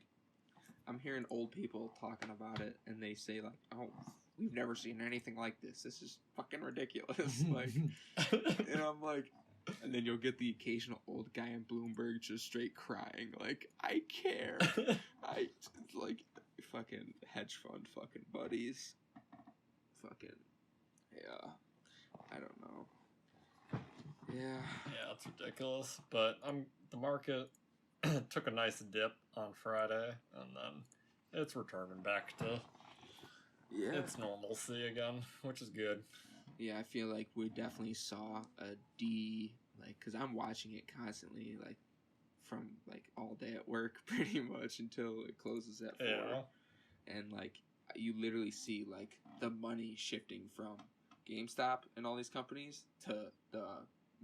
I'm hearing old people talking about it, and they say like, "Oh, we've never seen anything like this. This is fucking ridiculous." Like, and I'm like, and then you'll get the occasional old guy in Bloomberg just straight crying, like, "I care." I like fucking hedge fund fucking buddies. Fucking yeah. I don't know. Yeah. Yeah, it's ridiculous. But the market took a nice dip on Friday, and then it's returning back to Yeah. its normalcy again, which is good. Yeah, I feel like we definitely saw a because I'm watching it constantly, like from like all day at work, pretty much until it closes at 4. Yeah. And like you literally see like the money shifting from GameStop and all these companies to the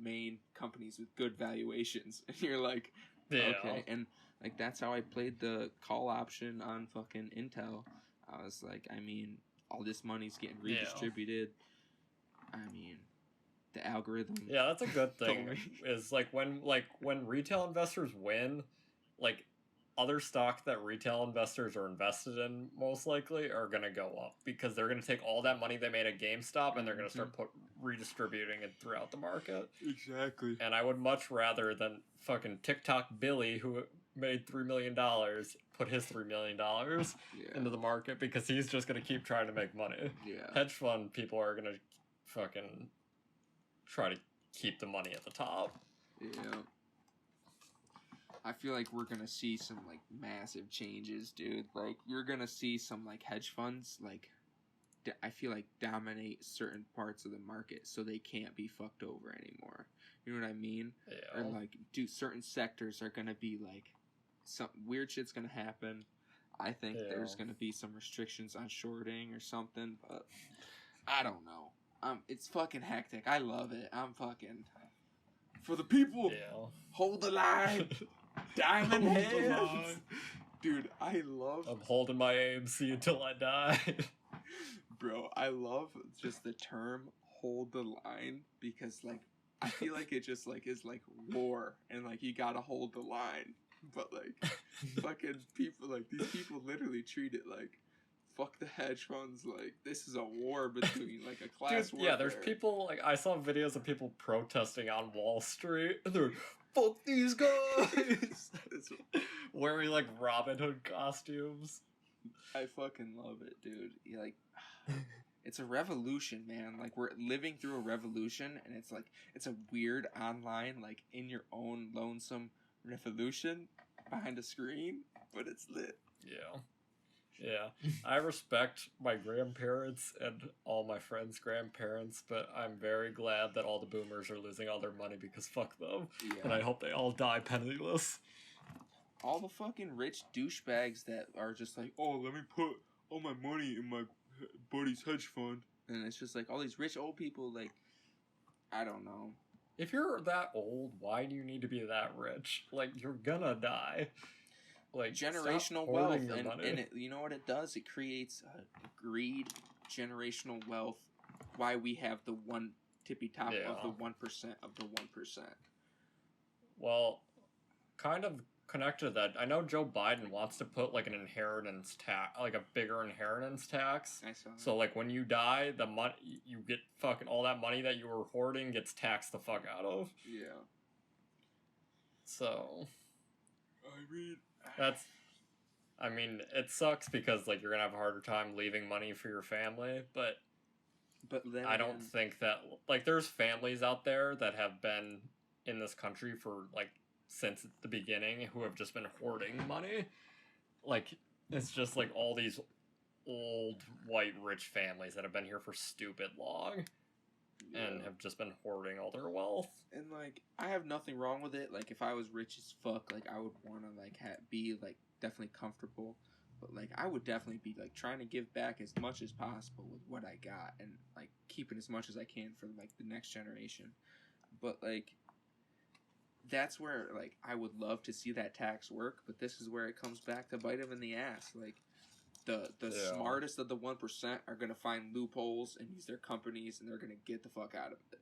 main companies with good valuations, and you're like, Yeah. okay. And like that's how I played the call option on fucking Intel. I was like, I mean, all this money's getting Yeah. redistributed. I mean, the algorithm. Yeah, that's a good thing. Told me. Is like when retail investors win, like other stock that retail investors are invested in most likely are gonna go up because they're gonna take all that money they made at GameStop and they're gonna start redistributing it throughout the market. Exactly. And I would much rather than fucking TikTok Billy, who made $3 million, put his $3 million Yeah. into the market because he's just gonna keep trying to make money. Yeah. Hedge fund people are gonna fucking try to keep the money at the top. Yeah. I feel like we're gonna see some like massive changes, dude. Like you're gonna see some like hedge funds like I feel like dominate certain parts of the market so they can't be fucked over anymore. You know what I mean? Yeah. Or like, dude, certain sectors are gonna be like some weird shit's gonna happen. I think there's Yeah. gonna be some restrictions on shorting or something, but I don't know. It's fucking hectic. I love it. I'm fucking for the people. Yeah. Hold the line. Diamond Hold the hands. line. Dude, I love I'm holding my AMC until I die. Bro, I love just the term "hold the line" because, like, I feel like it just like is like war and like you gotta hold the line, but like fucking people like these people literally treat it like fuck the hedge funds, like this is a war between like a class Dude, warfare. yeah, there's people like I saw videos of people protesting on Wall Street and they're fuck these guys wearing like Robin Hood costumes. I fucking love it, dude. Like it's a revolution, man. Like we're living through a revolution and it's like it's a weird online like in your own lonesome revolution behind a screen, but it's lit. Yeah. Yeah. I respect my grandparents and all my friends' grandparents, but I'm very glad that all the boomers are losing all their money because fuck them. Yeah. And I hope they all die penniless. All the fucking rich douchebags that are just like, oh, let me put all my money in my buddy's hedge fund. And it's just like all these rich old people, like, I don't know. If you're that old, why do you need to be that rich? Like, you're gonna die. Like, Generational stop wealth. hoarding your And money. it, you know what it does? It creates greed, generational wealth. Why we have the one tippy top Yeah. of the 1% of the 1%. Well, kind of connected to that, I know Joe Biden wants to put like an inheritance tax, like a bigger inheritance tax. I saw that. So like when you die, the money you get fucking all that money that you were hoarding gets taxed the fuck out of. Yeah. So I mean, I mean, it sucks because like you're gonna have a harder time leaving money for your family, but then I don't think that like there's families out there that have been in this country for like since the beginning who have just been hoarding money. Like it's just like all these old white rich families that have been here for stupid long and have just been hoarding all their wealth. And like I have nothing wrong with it. Like if I was rich as fuck, like I would want to like be like definitely comfortable, but like I would definitely be like trying to give back as much as possible with what I got and like keeping as much as I can for like the next generation. But like that's where like I would love to see that tax work, but this is where it comes back to bite them in the ass. Like the smartest of the 1% are gonna find loopholes and use their companies, and they're gonna get the fuck out of it.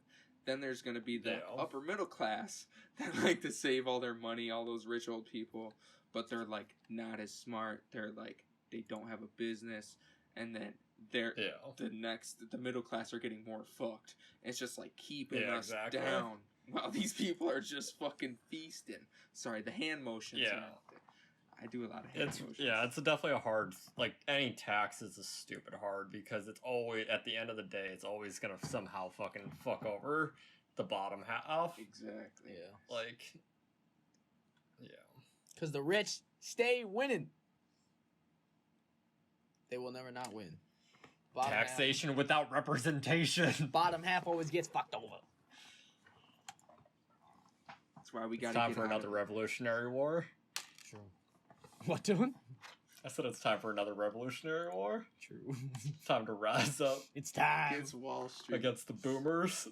Then there's gonna be the upper middle class that like to save all their money, all those rich old people, but they're like not as smart. They're like they don't have a business, and then the middle class are getting more fucked. It's just like keeping us down while these people are just fucking feasting. Sorry, the hand motions. Yeah. I do a lot of hand motions. Yeah, it's definitely a hard, like, any tax is a stupid hard because it's always, at the end of the day, it's always gonna somehow fucking fuck over the bottom half. Exactly. Yeah. Like, yeah. Because the rich stay winning. They will never not win. Bottom Taxation without representation. Bottom half always gets fucked over. That's why we got Time for another Revolutionary War. True. What doing? I said it's time for another Revolutionary War. True. Time to rise up It's time. against Wall Street. against the boomers.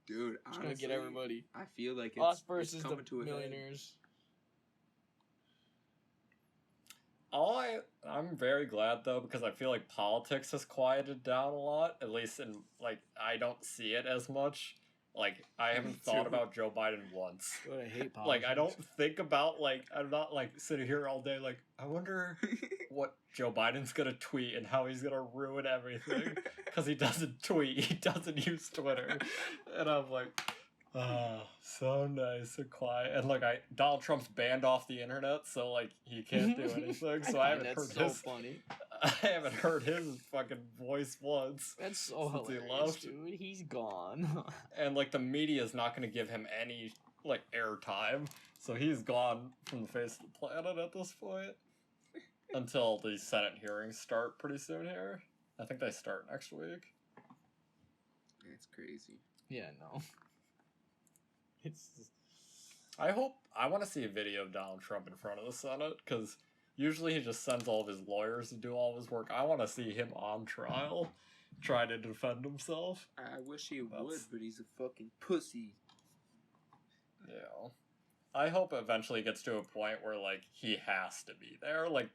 Dude, It's honestly, gonna get everybody. I feel like it's Us versus coming the to a head. millionaires. I'm very glad though because I feel like politics has quieted down a lot. At least in like I don't see it as much. Like I haven't thought about Joe Biden once. God, I hate politics. Like I don't think about like I'm not like sitting here all day like I wonder what Joe Biden's gonna tweet and how he's gonna ruin everything because he doesn't tweet, he doesn't use Twitter, and I'm like, oh, so nice and quiet. And like Donald Trump's banned off the internet, so like he can't do anything. So I haven't heard his. Funny. I haven't heard his fucking voice once. That's so since he hilarious, left. dude. He's gone. And like the media is not going to give him any like airtime, so he's gone from the face of the planet at this point until the Senate hearings start pretty soon here. I think they start next week. It's crazy. Yeah, no. It's I want to see a video of Donald Trump in front of the Senate because usually he just sends all of his lawyers to do all of his work. I want to see him on trial, try to defend himself. I wish he would, but he's a fucking pussy. Yeah. I hope eventually it gets to a point where like he has to be there. Like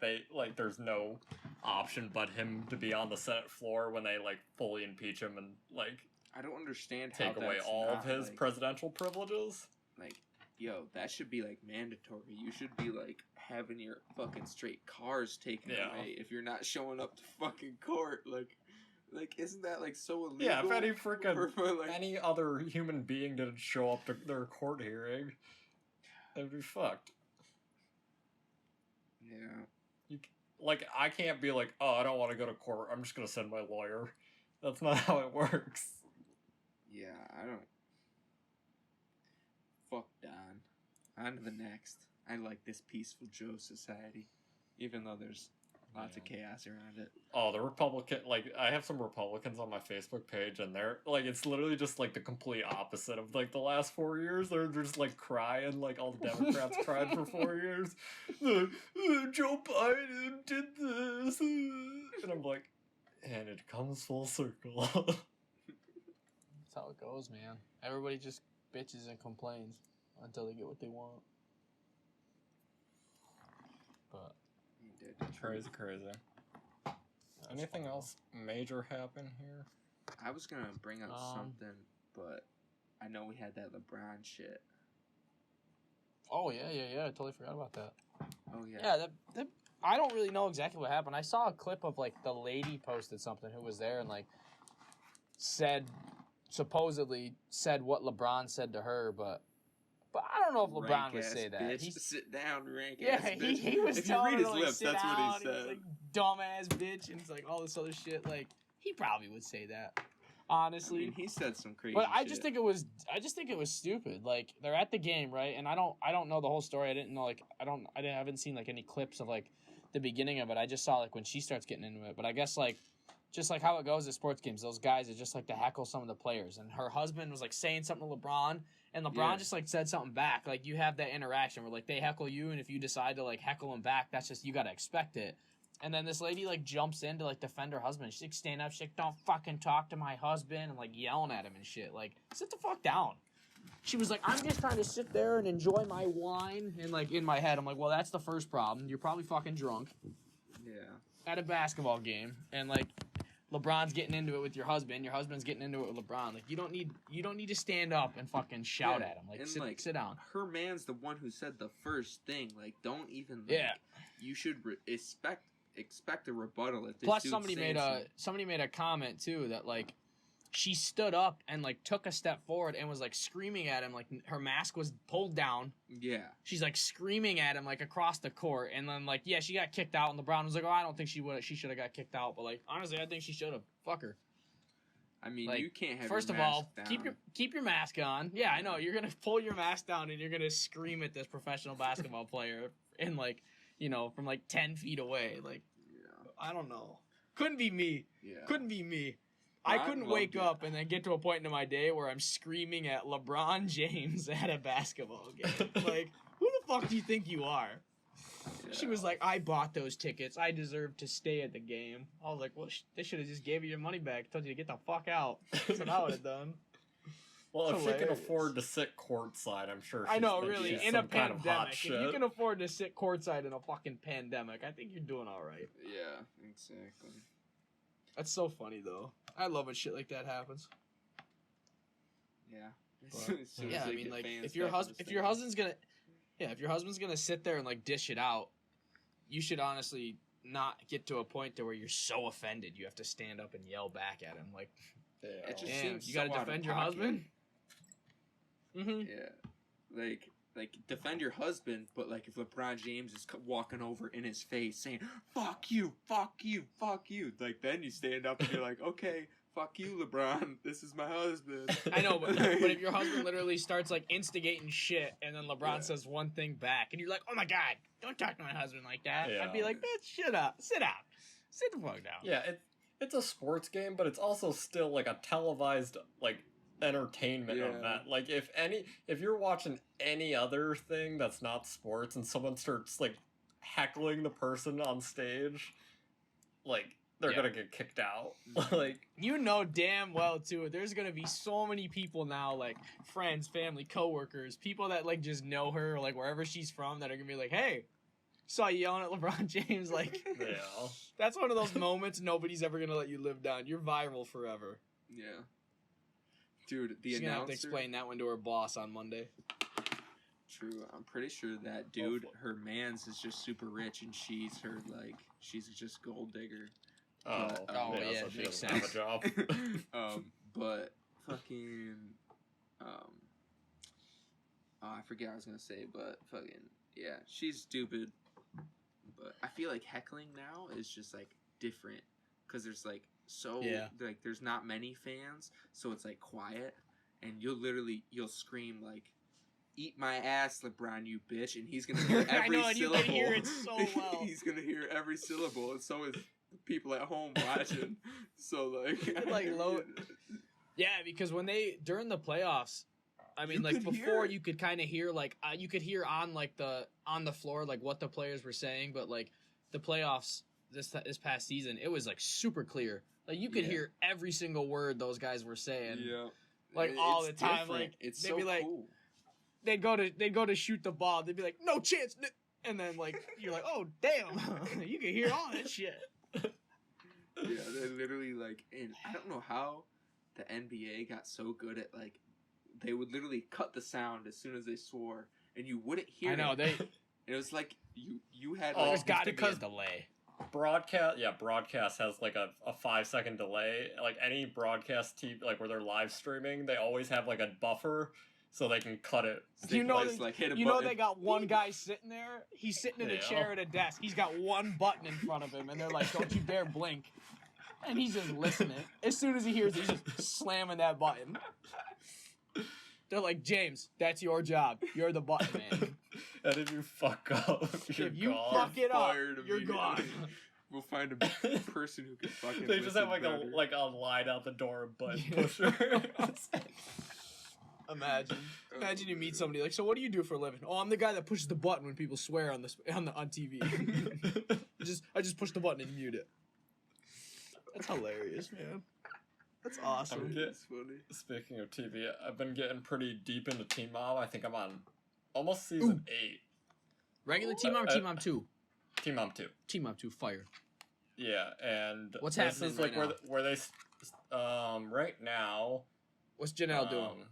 there's no option but him to be on the Senate floor when they like fully impeach him and like I don't understand how take away that's all of not, his like, presidential privileges. like, yo, that should be like mandatory. You should be like having your fucking straight cars taken away if you're not showing up to fucking court. Like isn't that like so illegal? Yeah, if any freaking like, any other human being didn't show up to their court hearing, they'd be fucked. Yeah. Like, I can't be like, oh, I don't want to go to court. I'm just gonna send my lawyer. That's not how it works. Yeah, I don't. Fuck Don. On to the next. I like this peaceful Joe society, even though there's lots of chaos around it. Oh, the Republican, like, I have some Republicans on my Facebook page, and they're, like, it's literally just, like, the complete opposite of, like, the last 4 years. They're just, like, crying, like, all the Democrats cried for 4 years. Joe Biden did this. And I'm like, and it comes full circle. That's how it goes, man. Everybody just bitches and complains until they get what they want. But Crazy. Anything else major happen here? I was gonna bring up something, but I know we had that LeBron shit. Oh yeah. I totally forgot about that. Oh yeah. Yeah, that I don't really know exactly what happened. I saw a clip of like the lady posted something who was there and like supposedly said what LeBron said to her, but I don't know if LeBron would say that. Bitch, sit down, rank yeah, ass bitch. he was if you telling read her his to, like, lips, sit that's down, what he and said. like dumbass bitch, and it's like all this other shit. Like he probably would say that, honestly. I mean, he said some crazy. But I shit. just think it was stupid. Like they're at the game, right? And I don't know the whole story. I didn't know I haven't seen like any clips of like the beginning of it. I just saw like when she starts getting into it. But I guess like just like how it goes at sports games, those guys are just like to heckle some of the players. And her husband was like saying something to LeBron, and LeBron just like said something back. Like you have that interaction where like they heckle you, and if you decide to like heckle them back, that's just you gotta expect it. And then this lady like jumps in to like defend her husband. She's like stand up, she's like, don't fucking talk to my husband, and like yelling at him and shit. Like sit the fuck down. She was like, I'm just trying to sit there and enjoy my wine. And like in my head, I'm like, well, that's the first problem. You're probably fucking drunk. Yeah. At a basketball game, and like LeBron's getting into it with your husband. Your husband's getting into it with LeBron. Like you don't need to stand up and fucking shout at him. Like and sit down. Her man's the one who said the first thing. Like don't even. Like, you should expect a rebuttal if this Plus, dude's somebody made a comment too that like she stood up and like took a step forward and was like screaming at him, like her mask was pulled down. Yeah. She's like screaming at him like across the court, and then like she got kicked out, and LeBron was like, oh, I don't think she should have got kicked out, but like honestly I think she should have. Fuck her. I mean, like, you can't have first your of all down. keep your mask on. Yeah, I know you're gonna pull your mask down and you're gonna scream at this professional basketball player in like from like 10 feet away. Like I don't know. Couldn't be me. Yeah. Couldn't be me. I couldn't wake up and then get to a point in my day where I'm screaming at LeBron James at a basketball game. Like, who the fuck do you think you are? Yeah. She was like, I bought those tickets. I deserve to stay at the game. I was like, well, they should have just gave you your money back. Told you to get the fuck out. That's what I would have done. Well, if she can afford to sit courtside, I'm sure I know, really. In a pandemic. Kind of if you can afford to sit courtside in a fucking pandemic, I think you're doing all right. Yeah, exactly. That's so funny, though. I love when shit like that happens. Yeah. I mean, like, if your husband's gonna sit there and like dish it out, you should honestly not get to a point to where you're so offended you have to stand up and yell back at him. Like, damn, you gotta defend your husband. Mm-hmm. Yeah, like defend your husband, but like if LeBron James is walking over in his face saying "fuck you, fuck you, fuck you," like then you stand up and you're like, okay, fuck you, LeBron. This is my husband. I know, but if your husband literally starts like instigating shit, and then LeBron says one thing back, and you're like, oh my god, don't talk to my husband like that. I'd be like, bitch, shut up, sit down, sit the fuck down. Yeah, it's a sports game, but it's also still like a televised like entertainment event. Like if you're watching any other thing that's not sports and someone starts like heckling the person on stage, like they're Yeah. gonna get kicked out. Like, You know damn well too. There's gonna be so many people now, like friends, family, coworkers, people that like just know her, like wherever she's from, that are gonna be like, "Hey, saw you yelling at LeBron James." Like, yeah. that's one of those moments nobody's ever gonna let you live down. You're viral forever. Yeah. Dude, the She's gonna have to announcer. explain that one to her boss on Monday. True. I'm pretty sure that dude, her man's is just super rich, and she's just gold digger. Oh, Oh, yeah, so she makes doesn't have a sense. job. But fucking, oh, I forget what I was gonna say, but fucking, yeah, she's stupid. But I feel like heckling now is just like different, cause there's like like there's not many fans, so it's like quiet, and you'll scream like, "Eat my ass, LeBron, you bitch," and he's gonna hear I every know, and you syllable. can hear it so well. He's gonna hear every syllable, and so is the people at home watching. So like, Like low. Yeah, because when during the playoffs, I mean, You like could hear before, it. you could kind of hear like you could hear on the floor like what the players were saying, but like the playoffs this past season, it was like super clear. Like you could Yeah. hear every single word those guys were saying. yeah, Like, all the time, different. like, it's they'd so be like- cool. They'd go to shoot the ball. They'd be like, "No chance," and then like you're like, "Oh damn, you can hear all that shit." Yeah, they literally like, and I don't know how the NBA got so good at like, they would literally cut the sound as soon as they swore, and you wouldn't hear. I know it. they. It was like you had Oh, like There's got to be a because- delay. Broadcast has like a 5-second delay. Like any broadcast TV, like where they're live streaming, they always have like a buffer so they can cut it. they You know just, like hit a You know button. they got one guy sitting there. He's sitting in a Yeah. chair at a desk. He's got one button in front of him, and they're like, "Don't you dare blink." And he's just listening. As soon as he hears it, he's just slamming that button. They're like, "James, that's your job. You're the button man. And if you fuck up, you're If you gone. fuck it up, Fired you're immediately. gone." We'll find a person who can fucking. They just have listen better. like a line out the door button Yeah. pusher. Imagine you meet somebody like, "So what do you do for a living?" "Oh, I'm the guy that pushes the button when people swear on TV. I just push the button and mute it." That's hilarious, man. That's awesome. Yeah. It's funny. Speaking of TV, I've been getting pretty deep into Teen Mom. I think I'm on almost season 8. Regular Team Mom or Team Mom 2? Teen Mom 2. Team Mom 2, fire. Yeah, and What's this happening is like right where they right now. What's Janelle doing?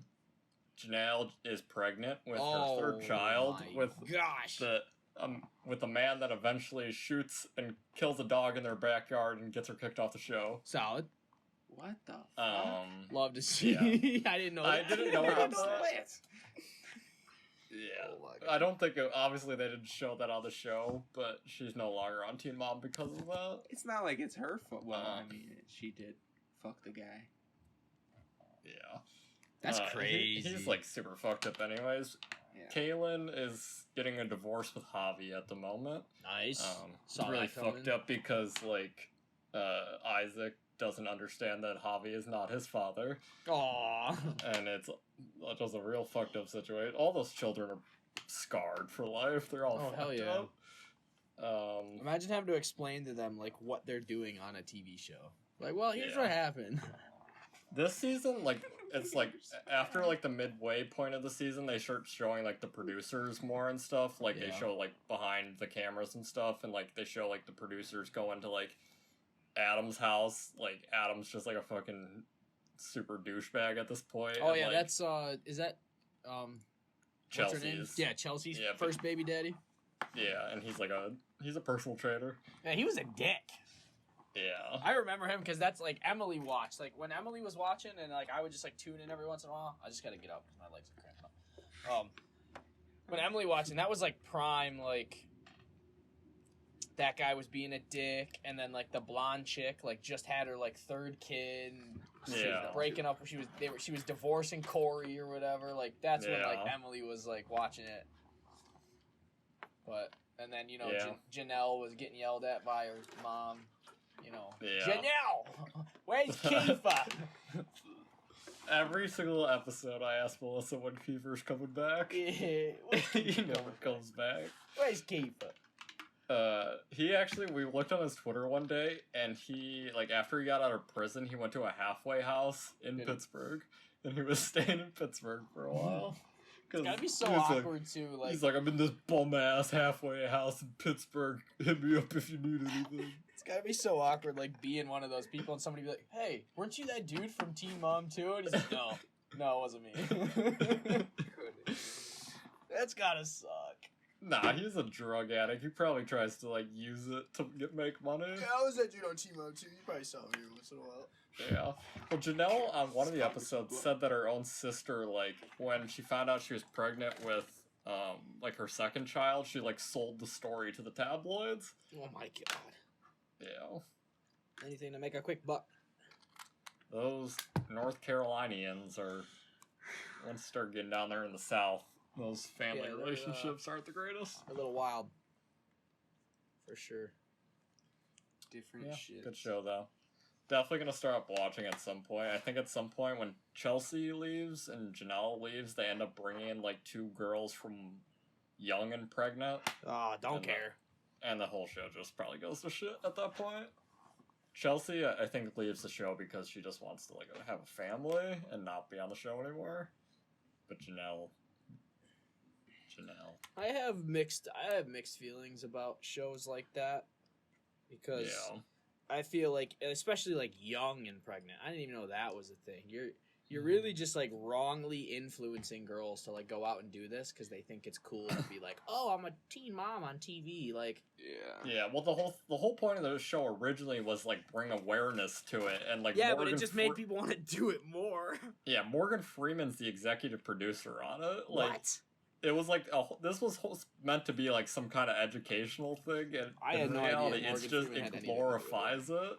Janelle is pregnant with Oh, her third child my with gosh. with a man that eventually shoots and kills a dog in their backyard and gets her kicked off the show. Solid. What the fuck? Love to see. Yeah. I didn't know I that. didn't know I'm about split. that. Yeah. Oh my I don't think obviously they didn't show that on the show, but she's no longer on Teen Mom because of that. It's not like it's her fault. Well, I Uh. mean, she did fuck the guy. Yeah. That's crazy. He's like super fucked up anyways. Yeah. Kaylin is getting a divorce with Javi at the moment. nice. It's Saw really that coming. fucked up because like Isaac doesn't understand that Javi is not his father, Aw. and it's just a real fucked up situation. All those children are scarred for life. They're all Oh, fucked hell yeah. up. Imagine having to explain to them like what they're doing on a TV show. Like, well, here's Yeah. what happened. This season, like, it's like after like the midway point of the season, they start showing like the producers more and stuff. Like they Yeah. show like behind the cameras and stuff, and like they show like the producers go into like Adam's house. Like Adam's just like a fucking super douchebag at this point. Oh and, yeah, like, that's is that what's her name? Chelsea's. Yeah, Chelsea's Yeah, but- first baby daddy. Yeah, and he's a personal trainer. Yeah, he was a dick. Yeah. I remember him because that's like Emily watched. Like when Emily was watching, and like I would just like tune in every once in a while. I just gotta get up because my legs are cramping up. When Emily watching, that was like prime. Like that guy was being a dick, and then like the blonde chick like just had her like third kid. And she was Yeah. breaking up. She was divorcing Corey or whatever. Like that's when like Yeah. Emily was like watching it. But and then you know Yeah. Janelle was getting yelled at by her mom. You know, Yeah. Janelle, where's Kiefer? Every single episode, I ask Melissa when Kiefer's coming back. Yeah, He never comes back. where's Kiefer? He actually, we looked on his Twitter one day, and he, like, after he got out of prison, he went to a halfway house in Pittsburgh, and he was staying in Pittsburgh for a while. It's gotta be so awkward, too. Like, he's like, I'm in this bum-ass halfway house in Pittsburgh. Hit me up if you need anything. It's gotta be so awkward, like, being one of those people, and somebody be like, hey, weren't you that dude from Teen Mom 2? And he's like, no, it wasn't me. That's gotta suck. Nah, he's a drug addict. He probably tries to, like, use it to make money. Yeah, I was that dude on Teen Mom 2. You probably saw me once in a while. Yeah. Well, Janelle, on one of the episodes, said that her own sister, like, when she found out she was pregnant with, like, her second child, she, like, sold the story to the tabloids. Oh, my God. Yeah. Anything to make a quick buck. Those North Carolinians are, once you start getting down there in the South, those family relationships aren't the greatest. A little wild. For sure. Different shit. Good show, though. Definitely gonna start watching at some point. I think at some point when Chelsea leaves and Janelle leaves, they end up bringing in, like, 2 girls from Young and Pregnant. Oh, don't care. And the whole show just probably goes to shit at that point. Chelsea, I think, leaves the show because she just wants to, like, have a family and not be on the show anymore. But Janelle. I have mixed feelings about shows like that because I feel like, especially like Young and Pregnant, I didn't even know that was a thing. You're really just like wrongly influencing girls to like go out and do this because they think it's cool to be like, oh, I'm a teen mom on TV. Like, yeah. Well, the whole point of the show originally was like bring awareness to it and like but it just made people want to do it more. Yeah, Morgan Freeman's the executive producer on it. Like, what? It was like this was meant to be like some kind of educational thing, and I had no idea. It glorifies it.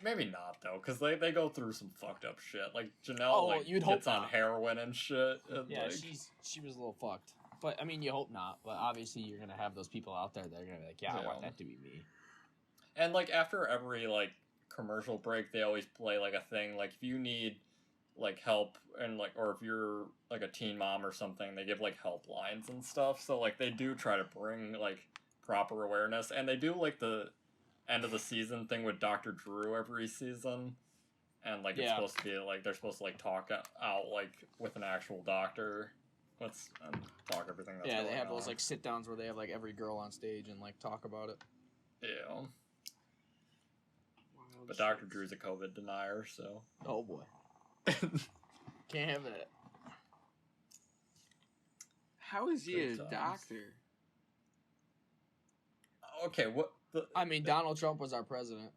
Maybe not though, because they go through some fucked up shit. Like Janelle, gets on heroin and shit. And yeah, she was a little fucked. But I mean, you hope not. But obviously, you're gonna have those people out there that are gonna be like, yeah, I want that to be me. And like after every like commercial break, they always play like a thing. Like if you need like help and like, or if you're like a teen mom or something, they give like helplines and stuff. So like they do try to bring like proper awareness, and they do like the end of the season thing with Dr. Drew every season, and like it's supposed to be like they're supposed to like talk out like with an actual doctor. Let's talk everything that's going they have on. those like sit downs where they have like every girl on stage and like talk about it. Yeah. But Dr. Drew's a COVID denier, so. Oh boy. Can't have it. How is he a doctor? Okay, I mean, Donald Trump was our president.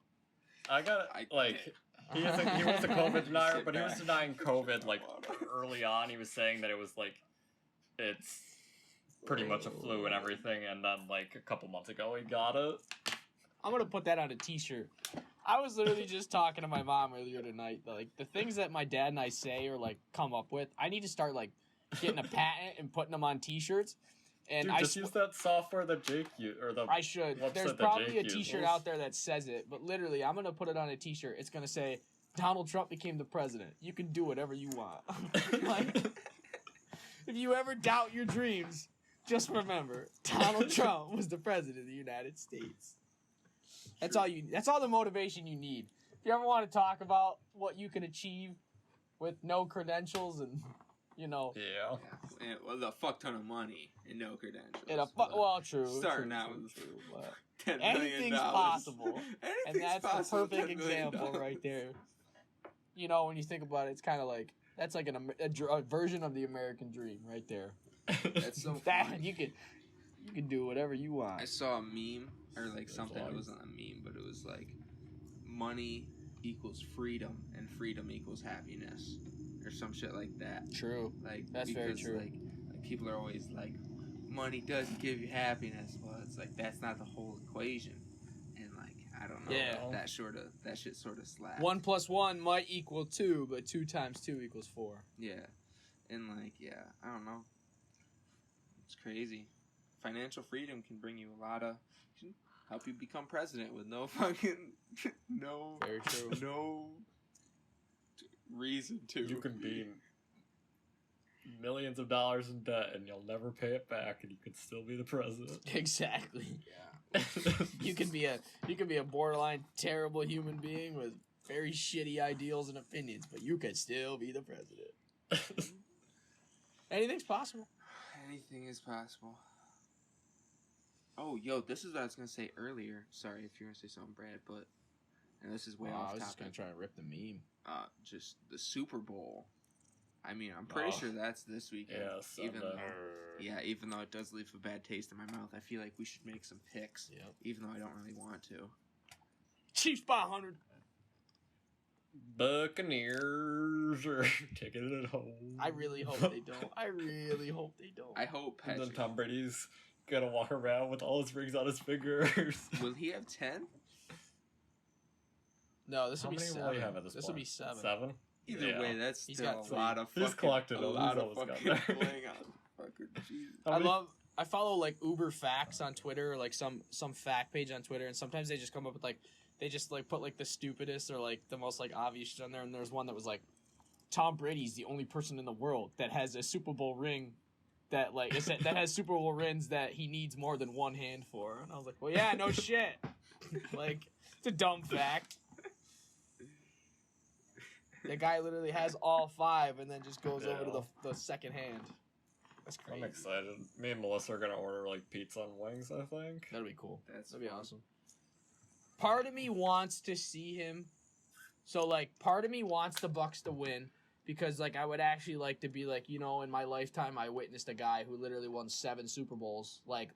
He was a COVID denier, but he was denying COVID like early on. He was saying that it was like it's pretty much a flu and everything, and then like a couple months ago he got it. I'm gonna put that on a t-shirt. I was literally just talking to my mom earlier tonight. Like, the things that my dad and I say or, like, come up with, I need to start, like, getting a patent and putting them on t-shirts. And dude, just use that software that Jake used, or the I should. There's probably a t-shirt out there that says it, but literally, I'm going to put it on a t-shirt. It's going to say, Donald Trump became the president. You can do whatever you want. Like, if you ever doubt your dreams, just remember, Donald Trump was the president of the United States. That's all the motivation you need. If you ever want to talk about what you can achieve with no credentials and, you know. Yeah. And, well, a fuck ton of money and no credentials. True. Starting out with $10 million. Anything's possible. And that's the perfect example right there. You know, when you think about it, it's kind of like, that's like a version of the American dream right there. That's so funny. You can do whatever you want. I saw a meme, or like something, it wasn't a meme, but it was like, money equals freedom, and freedom equals happiness, or some shit like that. True. Like, that's very true. Like people are always like, money doesn't give you happiness. Well, it's like, that's not the whole equation. And like, I don't know. Yeah. That shit sort of slaps. 1 + 1 might equal 2, but 2 × 2 = 4. Yeah. And like, yeah, I don't know. It's crazy. Financial freedom can bring you can help you become president with no fucking, Very true. no reason to. You can be millions of dollars in debt and you'll never pay it back, and you could still be the president. Exactly. Yeah. You can be a borderline terrible human being with very shitty ideals and opinions, but you could still be the president. Anything's possible. Anything is possible. Oh, yo, this is what I was gonna say earlier. Sorry if you're gonna say something, Brad, but and this is way off I was just topic. gonna try to rip the meme. Just the Super Bowl. I mean, I'm pretty sure that's this weekend. Yeah, even Sunday. even though it does leave a bad taste in my mouth, I feel like we should make some picks. Yep. Even though I don't really want to. Chiefs by 100. Buccaneers are taking it home. I really hope they don't. I really hope they don't. I hope And then Patrick. Tom Brady's gonna walk around with all his rings on his fingers. Will he have 10? No, this How will be many 7. will he have at this This point? will be 7. 7? Either Yeah. way, that's He's still got a three. lot of He's fucking, collected a them. lot He's of always got fucking that. playing on fucking Jesus. I follow like Uber Facts on Twitter, or like some fact page on Twitter, and sometimes they just come up with like they just like put like the stupidest or like the most like obvious shit on there. And there's one that was like, Tom Brady's the only person in the world that has a Super Bowl ring that like that has Super Bowl rings that he needs more than one hand for. And I was like, well, yeah, no shit. Like, it's a dumb fact. The guy literally has all 5 and then just goes over to the second hand. That's crazy. I'm excited. Me and Melissa are gonna order like pizza and wings, I think. That'll be cool. That'd be awesome. Part of me wants to see him. So, like, part of me wants the Bucks to win because, like, I would actually like to be like, you know, in my lifetime, I witnessed a guy who literally won 7 Super Bowls, like,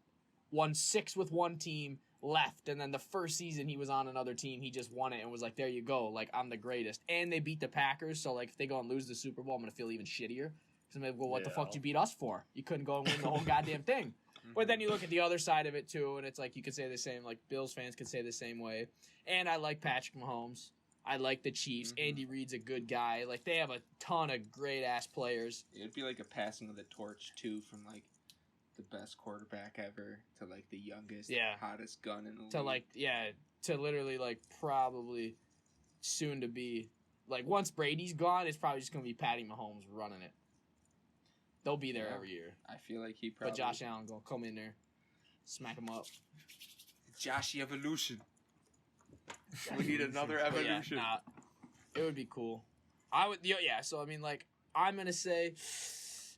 won 6 with one team, left, and then the first season he was on another team, he just won it and was like, there you go, like, I'm the greatest. And they beat the Packers, so, like, if they go and lose the Super Bowl, I'm going to feel even shittier. Because I'm like, well, what the fuck did you beat us for? You couldn't go and win the whole goddamn thing. But then you look at the other side of it, too, and it's like you could say the same, like, Bills fans could say the same way. And I like Patrick Mahomes. I like the Chiefs. Mhm. Andy Reid's a good guy. Like, they have a ton of great-ass players. It'd be like a passing of the torch, too, from, like, the best quarterback ever to, like, the youngest, hottest gun in the league. To, like, to literally, like, probably soon to be. Like, once Brady's gone, it's probably just going to be Patty Mahomes running it. They'll be there every year. I feel like he probably... But Josh Allen going to come in there, smack him up. Joshy evolution. We need another But evolution. yeah, it would be cool. I would, so I mean, like, I'm gonna say,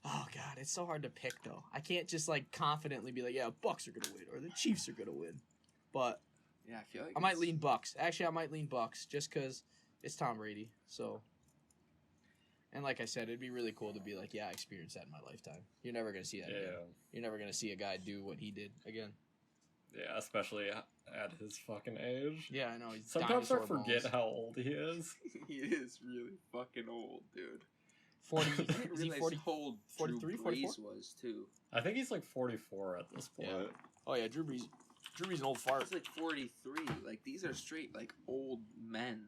oh god, it's so hard to pick though. I can't just like confidently be like, yeah, Bucks are gonna win or the Chiefs are gonna win. But Yeah, I feel like I might lean Bucks. Actually, I might lean Bucks just because it's Tom Brady. So, and like I said, it'd be really cool to be like, yeah, I experienced that in my lifetime. You're never gonna see that again. You're never gonna see a guy do what he did again. Yeah, especially at his fucking age. Yeah, I know. He's Sometimes I dinosaur forget balls. how old he is. He is really fucking old, dude. 40. I didn't Is he realize 40? how old 43, Drew 44? Brees was, too. I think he's like 44 at this point. Yeah. Oh yeah, Drew Brees. Drew Brees an old fart. He's like 43. Like, these are straight, like, old men.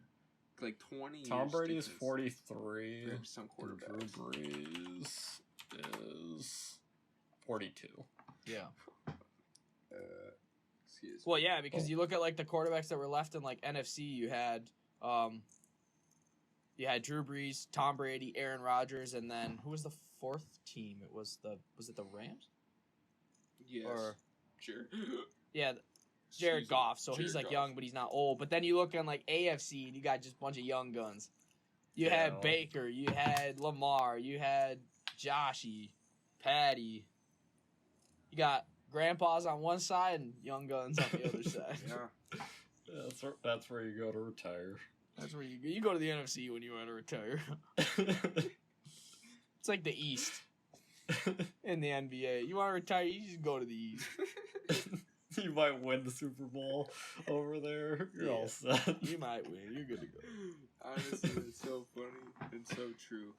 Like, 20 years. Tom Brady is difference. 43. There's some Drew quarterbacks. Brees is 42. Yeah. Excuse me. Well, yeah, because you look at like the quarterbacks that were left in like NFC. You had Drew Brees, Tom Brady, Aaron Rodgers, and then who was the 4th team? Was it the Rams? Yes. Or Sure. yeah, Jared Excuse me. Goff. So Jared he's like Goff. young, but he's not old. But then you look on like AFC, and you got just a bunch of young guns. You Yeah. had Baker, you had Lamar, you had Joshy, Patty. You got grandpas on one side and young guns on the other side. Yeah. That's where you go to retire. That's where you go to the NFC when you want to retire. It's like the East in the NBA. You want to retire, you just go to the East. You might win the Super Bowl over there. You're all set. You might win. You're good to go. Honestly, it's so funny and so true.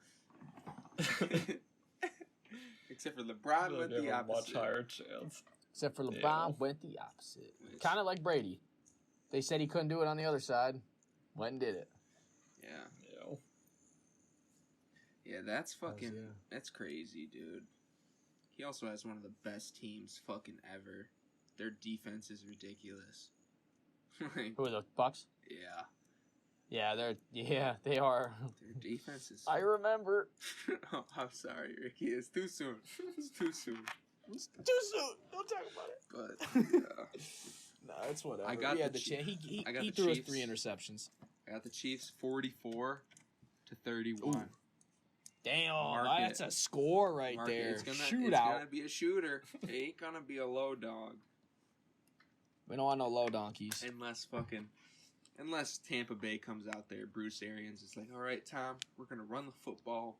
Except for LeBron They'll went give the him a opposite. much higher chance. Except for LeBron Yeah. went the opposite. Which- Kind of like Brady. They said he couldn't do it on the other side. Went and did it. Yeah. You know. Yeah, that's fucking... yeah. That's crazy, dude. He also has one of the best teams fucking ever. Their defense is ridiculous. Like, Who are the Bucks? yeah. Yeah, they are. Their defense is. I remember. Oh, I'm sorry, Ricky. It's too soon. It's too soon. It's too soon. Don't talk about it. But yeah. No, it's whatever. I got we had the the chance. He I got the threw us Chiefs. 3 interceptions. I got the Chiefs 44-31. Ooh. Damn, Mark that's it. a score right Mark it. there. It's Shootout. gonna be a shooter. It ain't gonna be a low dog. We don't want no low donkeys. Unless Tampa Bay comes out there, Bruce Arians is like, all right, Tom, we're going to run the football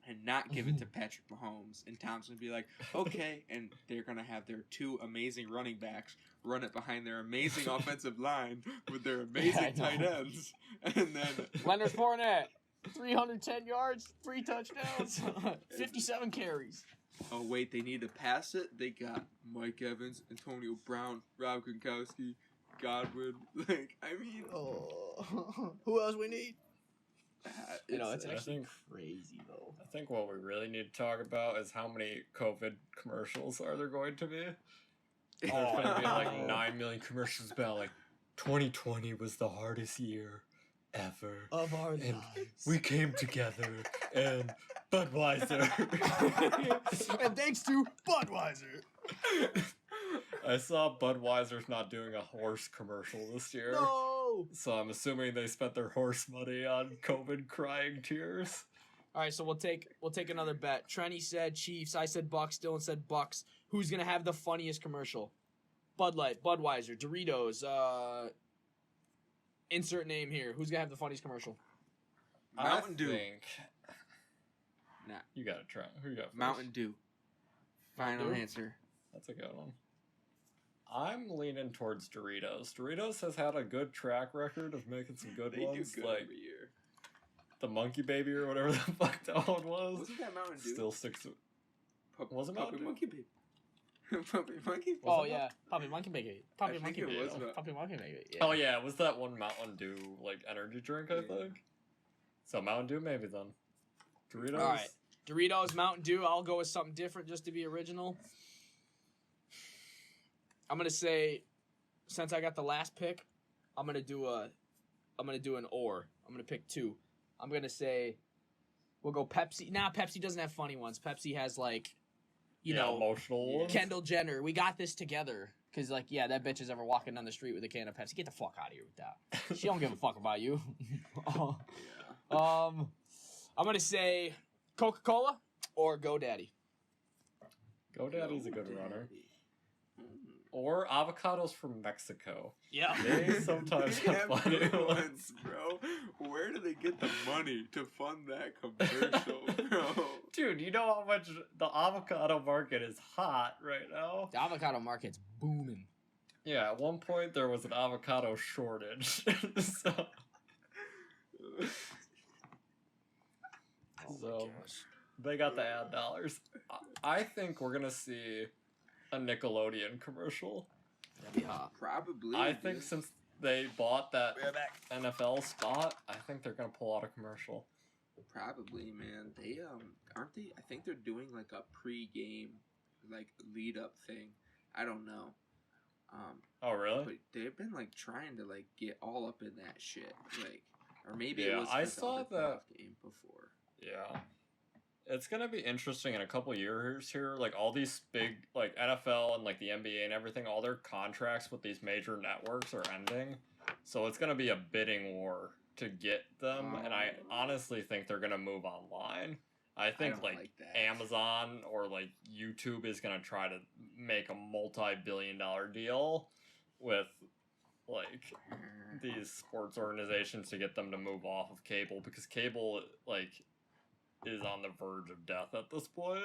and not give it to Patrick Mahomes. And Tom's going to be like, okay. And they're going to have their 2 amazing running backs run it behind their amazing offensive line with their amazing tight ends. And then Leonard Fournette, 310 yards, 3 touchdowns, 57 carries. oh, wait, they need to pass it? They got Mike Evans, Antonio Brown, Rob Gronkowski, Godwin. Like, I mean... Oh. Who else we need? It's I actually think- crazy, though. I think what we really need to talk about is how many COVID commercials are there going to be. There's going to be like 9 million commercials about like 2020 was the hardest year ever. Of our And lives. we came together and Budweiser. And thanks to Budweiser. I saw Budweiser's not doing a horse commercial this year. No! So I'm assuming they spent their horse money on COVID crying tears. All right, so we'll take another bet. Trenny said Chiefs. I said Bucks. Dylan said Bucks. Who's gonna have the funniest commercial? Bud Light, Budweiser, Doritos. Insert name here. Who's gonna have the funniest commercial? Mountain Dew. Think... Nah. You gotta try. Who you got first? Mountain Dew. Final Mountain Dew? answer. That's a good one. I'm leaning towards Doritos. Doritos has had a good track record of making some good They ones, do good like every year. the Monkey Baby or whatever the fuck that one was. Wasn't that Mountain Dew? Still sticks to... Was it Puppy Mountain Dew? Monkey Baby. Puppy Monkey Baby. Oh it yeah, Puppy Monkey Baby. Puppy think Monkey it Baby. was about- Puppy Monkey Baby. Yeah. Oh yeah, it was that one Mountain Dew like energy drink, I Yeah. think. So Mountain Dew maybe then. Doritos. All right. Doritos, Mountain Dew. I'll go with something different just to be original. I'm gonna say, since I got the last pick, I'm gonna do an or. I'm gonna pick 2. I'm gonna say, we'll go Pepsi. Nah, Pepsi doesn't have funny ones. Pepsi has like, you know, emotional ones. Kendall Jenner. We got this together. Cause like, yeah, that bitch is ever walking down the street with a can of Pepsi. Get the fuck out of here with that. She don't give a fuck about you. Yeah. I'm gonna say Coca-Cola or GoDaddy. GoDaddy's a good runner. Mm. Or avocados from Mexico. Yeah. They sometimes They have have funny good ones. ones, bro. Where do they get the money to fund that commercial, bro? Dude, you know how much the avocado market is hot right now? The avocado market's booming. Yeah, at one point there was an avocado shortage. So they got the ad dollars. I think we're gonna see a Nickelodeon commercial. That'd be hot. Probably. I think dude. since they bought that We're back. NFL spot, I think they're gonna pull out a commercial. Probably, man. They aren't they? I think they're doing like a pre-game, like lead up thing. I don't know. Oh really? But they've been like trying to like get all up in that shit, like, or maybe Yeah, it was I for saw the that- playoff game before. Yeah. It's gonna be interesting in a couple years here. Like all these big like NFL and like the NBA and everything, all their contracts with these major networks are ending. So it's gonna be a bidding war to get them, and I honestly think they're gonna move online. I think don't like like that. Amazon or like YouTube is gonna try to make a multi-billion-dollar deal with like these sports organizations to get them to move off of cable, because cable like is on the verge of death at this point.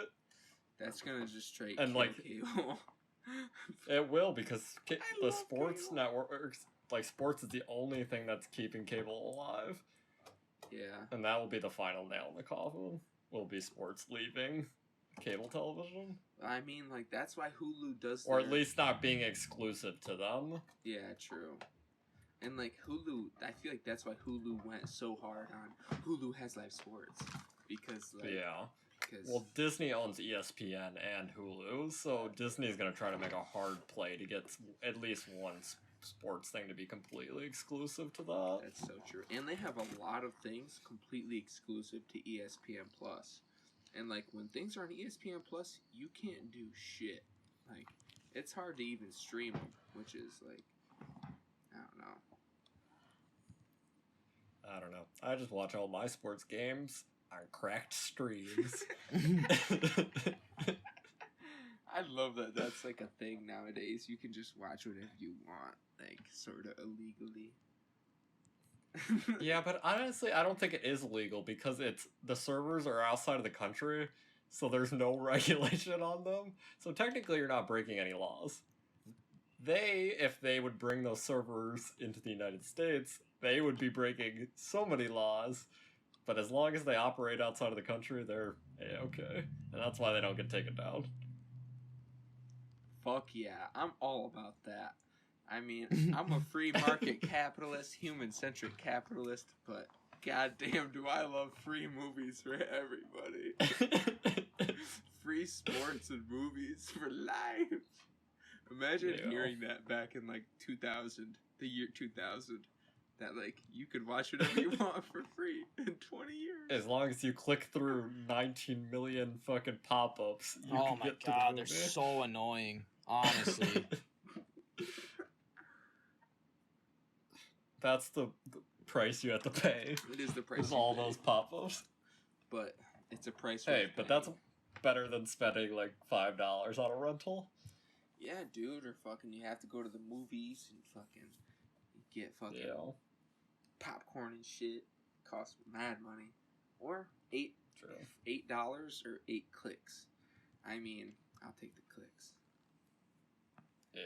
That's gonna just straight And, kill like, cable. It will, because I the love sports cable. networks, like sports is the only thing that's keeping cable alive, Yeah. and that will be the final nail in the coffin. Will be sports leaving cable television, I mean, like, that's why Hulu does or at their- least not being exclusive to them. Yeah, true. And, like, Hulu, I feel like that's why Hulu went so hard on Hulu has live sports. Because, like, Yeah. because Well, Disney owns ESPN and Hulu, so Disney's gonna try to make a hard play to get at least one sports thing to be completely exclusive to that. That's so true. And they have a lot of things completely exclusive to ESPN Plus. And like when things are on ESPN Plus, you can't do shit. Like it's hard to even stream them, which is like I don't know. I just watch all my sports games on cracked streams. I love that. That's like a thing nowadays. You can just watch whatever you want, like sort of illegally. Yeah, but honestly, I don't think it is illegal because the servers are outside of the country, so there's no regulation on them. So technically, you're not breaking any laws. If they would bring those servers into the United States, they would be breaking so many laws. But as long as they operate outside of the country, they're okay, and that's why they don't get taken down. Fuck yeah, I'm all about that. I mean, I'm a free market capitalist, human-centric capitalist, but goddamn do I love free movies for everybody. Free sports and movies for life. Imagine hearing that back in like 2000, the year 2000, that like you could watch whatever you want for free in 20 years. As long as you click through 19 million fucking pop-ups, you Oh can my get to god, the they're movie. so annoying. Honestly. That's the price you have to pay. It is the price. With you all pay, those pop-ups. but it's a price. Hey, worth but paying. that's better than spending like $5 on a rental. Yeah, dude, or fucking you have to go to the movies and fucking get fucking popcorn and shit. Costs mad money. Or $8 or 8 clicks. I mean, I'll take the clicks. Yeah.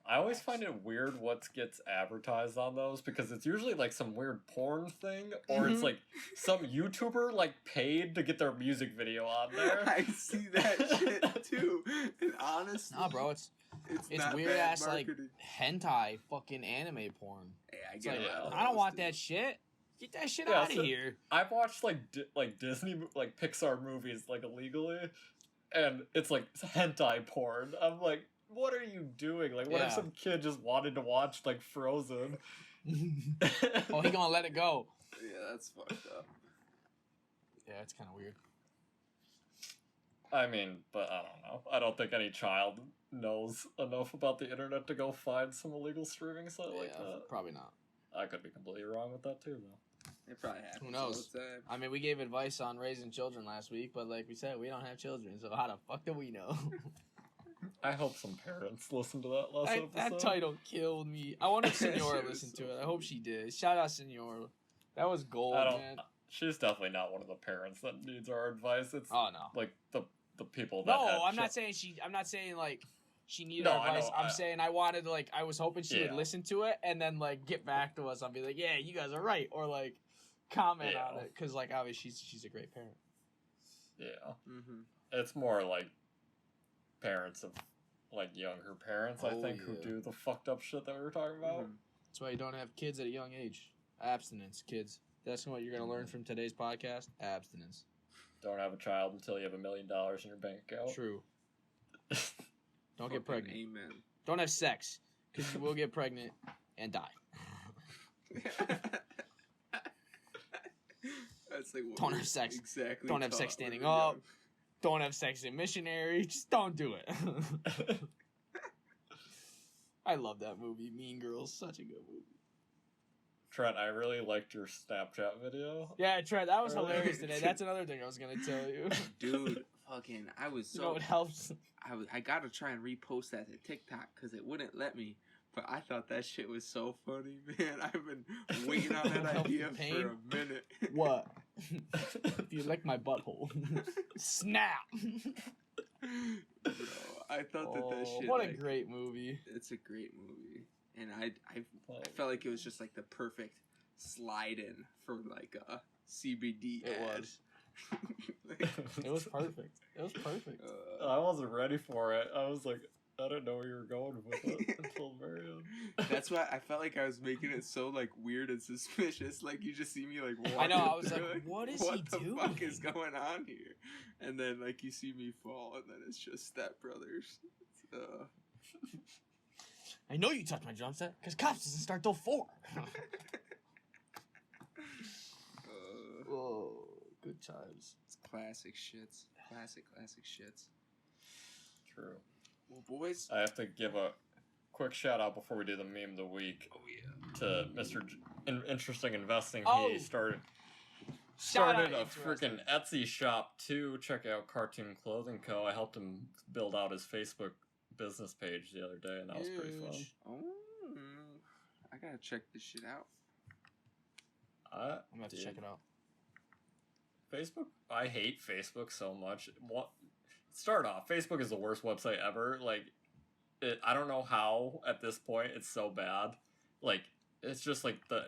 I always find it weird what gets advertised on those because it's usually like some weird porn thing or it's like some YouTuber like paid to get their music video on there. I see that shit too. And honestly, Nah, bro, it's not weird bad ass like marketing. hentai fucking anime porn. Hey, I It's get like, a lot of I don't those, want dude. that shit. Get that shit Yeah, out of so- here. I've watched like Disney like Pixar movies like illegally and it's like hentai porn. I'm like, what are you doing? Like, what if Yeah. some kid just wanted to watch like Frozen? Oh, he gonna let it go. Yeah, that's fucked up. Yeah, it's kind of weird. I mean, but I don't know. I don't think any child knows enough about the internet to go find some illegal streaming site like that. Probably not. I could be completely wrong with that too, though. It probably happens. Who knows? All the time. I mean, we gave advice on raising children last week, but like we said, we don't have children, so how the fuck do we know? I hope some parents listen to that last episode. That title killed me. I wonder if That Senora shit was listened so to it. I hope she did. Shout out Senora. That was gold, I don't. man. She's definitely not one of the parents that needs our advice. It's Oh no. like the people that. No, had I'm not saying she. I'm not saying like she needed No, our I advice. know, I'm saying I wanted to, like, I was hoping she would Yeah. listen to it and then like get back to us. I'll be like, yeah, you guys are right, or like comment on Yeah. it because like obviously she's a great parent. Yeah, Mm-hmm. it's more like parents of like younger parents. I Oh, think who yeah. do the fucked up shit that we were talking about. Mhm. That's why you don't have kids at a young age. Abstinence, kids. That's what you're gonna learn from today's podcast. Abstinence. Don't have a child until you have $1 million in your bank account. True. Don't get Fucking pregnant. Amen. Don't have sex because you will get pregnant and die. That's like what Don't we're have sex. Exactly. Don't have taught sex when standing we were up. young. Don't have sex in missionary. Just don't do it. I love that movie. Mean Girls. Such a good movie. Trent, I really liked your Snapchat video. Yeah, Trent, that was Really? hilarious today. That's another thing I was gonna tell you. Dude, fucking, I was You know so. what helps? I gotta try and repost that to TikTok because it wouldn't let me. But I thought that shit was so funny, man. I've been waiting on that Help idea the pain? for a minute. What? If you lick my butthole. Snap. Bro, I thought that shit. What a like, great movie. It's a great movie, and I felt like it was just like the perfect slide in for like a CBD It ad. was. Like, It was perfect. It was perfect. I wasn't ready for it. I was like, I didn't know where you were going with it until very end. That's why I felt like I was making it so like weird and suspicious. Like you just see me like walking I know, I was through, like, what is what he the doing? fuck is going on here? And then like you see me fall, and then it's just Step Brothers. I know you touched my drum set because cops doesn't start till 4. Whoa, good times. It's classic shits. Classic shits. True. Well, boys. I have to give a quick shout out before we do the meme of the week Oh yeah. to Mr. Interesting Investing. Oh. He started Shout out a Interesting. freaking Etsy shop too. Check out Cartoon Clothing Co. I helped him build out his Facebook business page the other day, and that was pretty fun. Huge. Oh, I gotta check this shit out. I'm gonna have to check it out. Facebook, I hate Facebook so much. Start off, Facebook is the worst website ever. Like, I don't know how at this point it's so bad. Like, it's just like the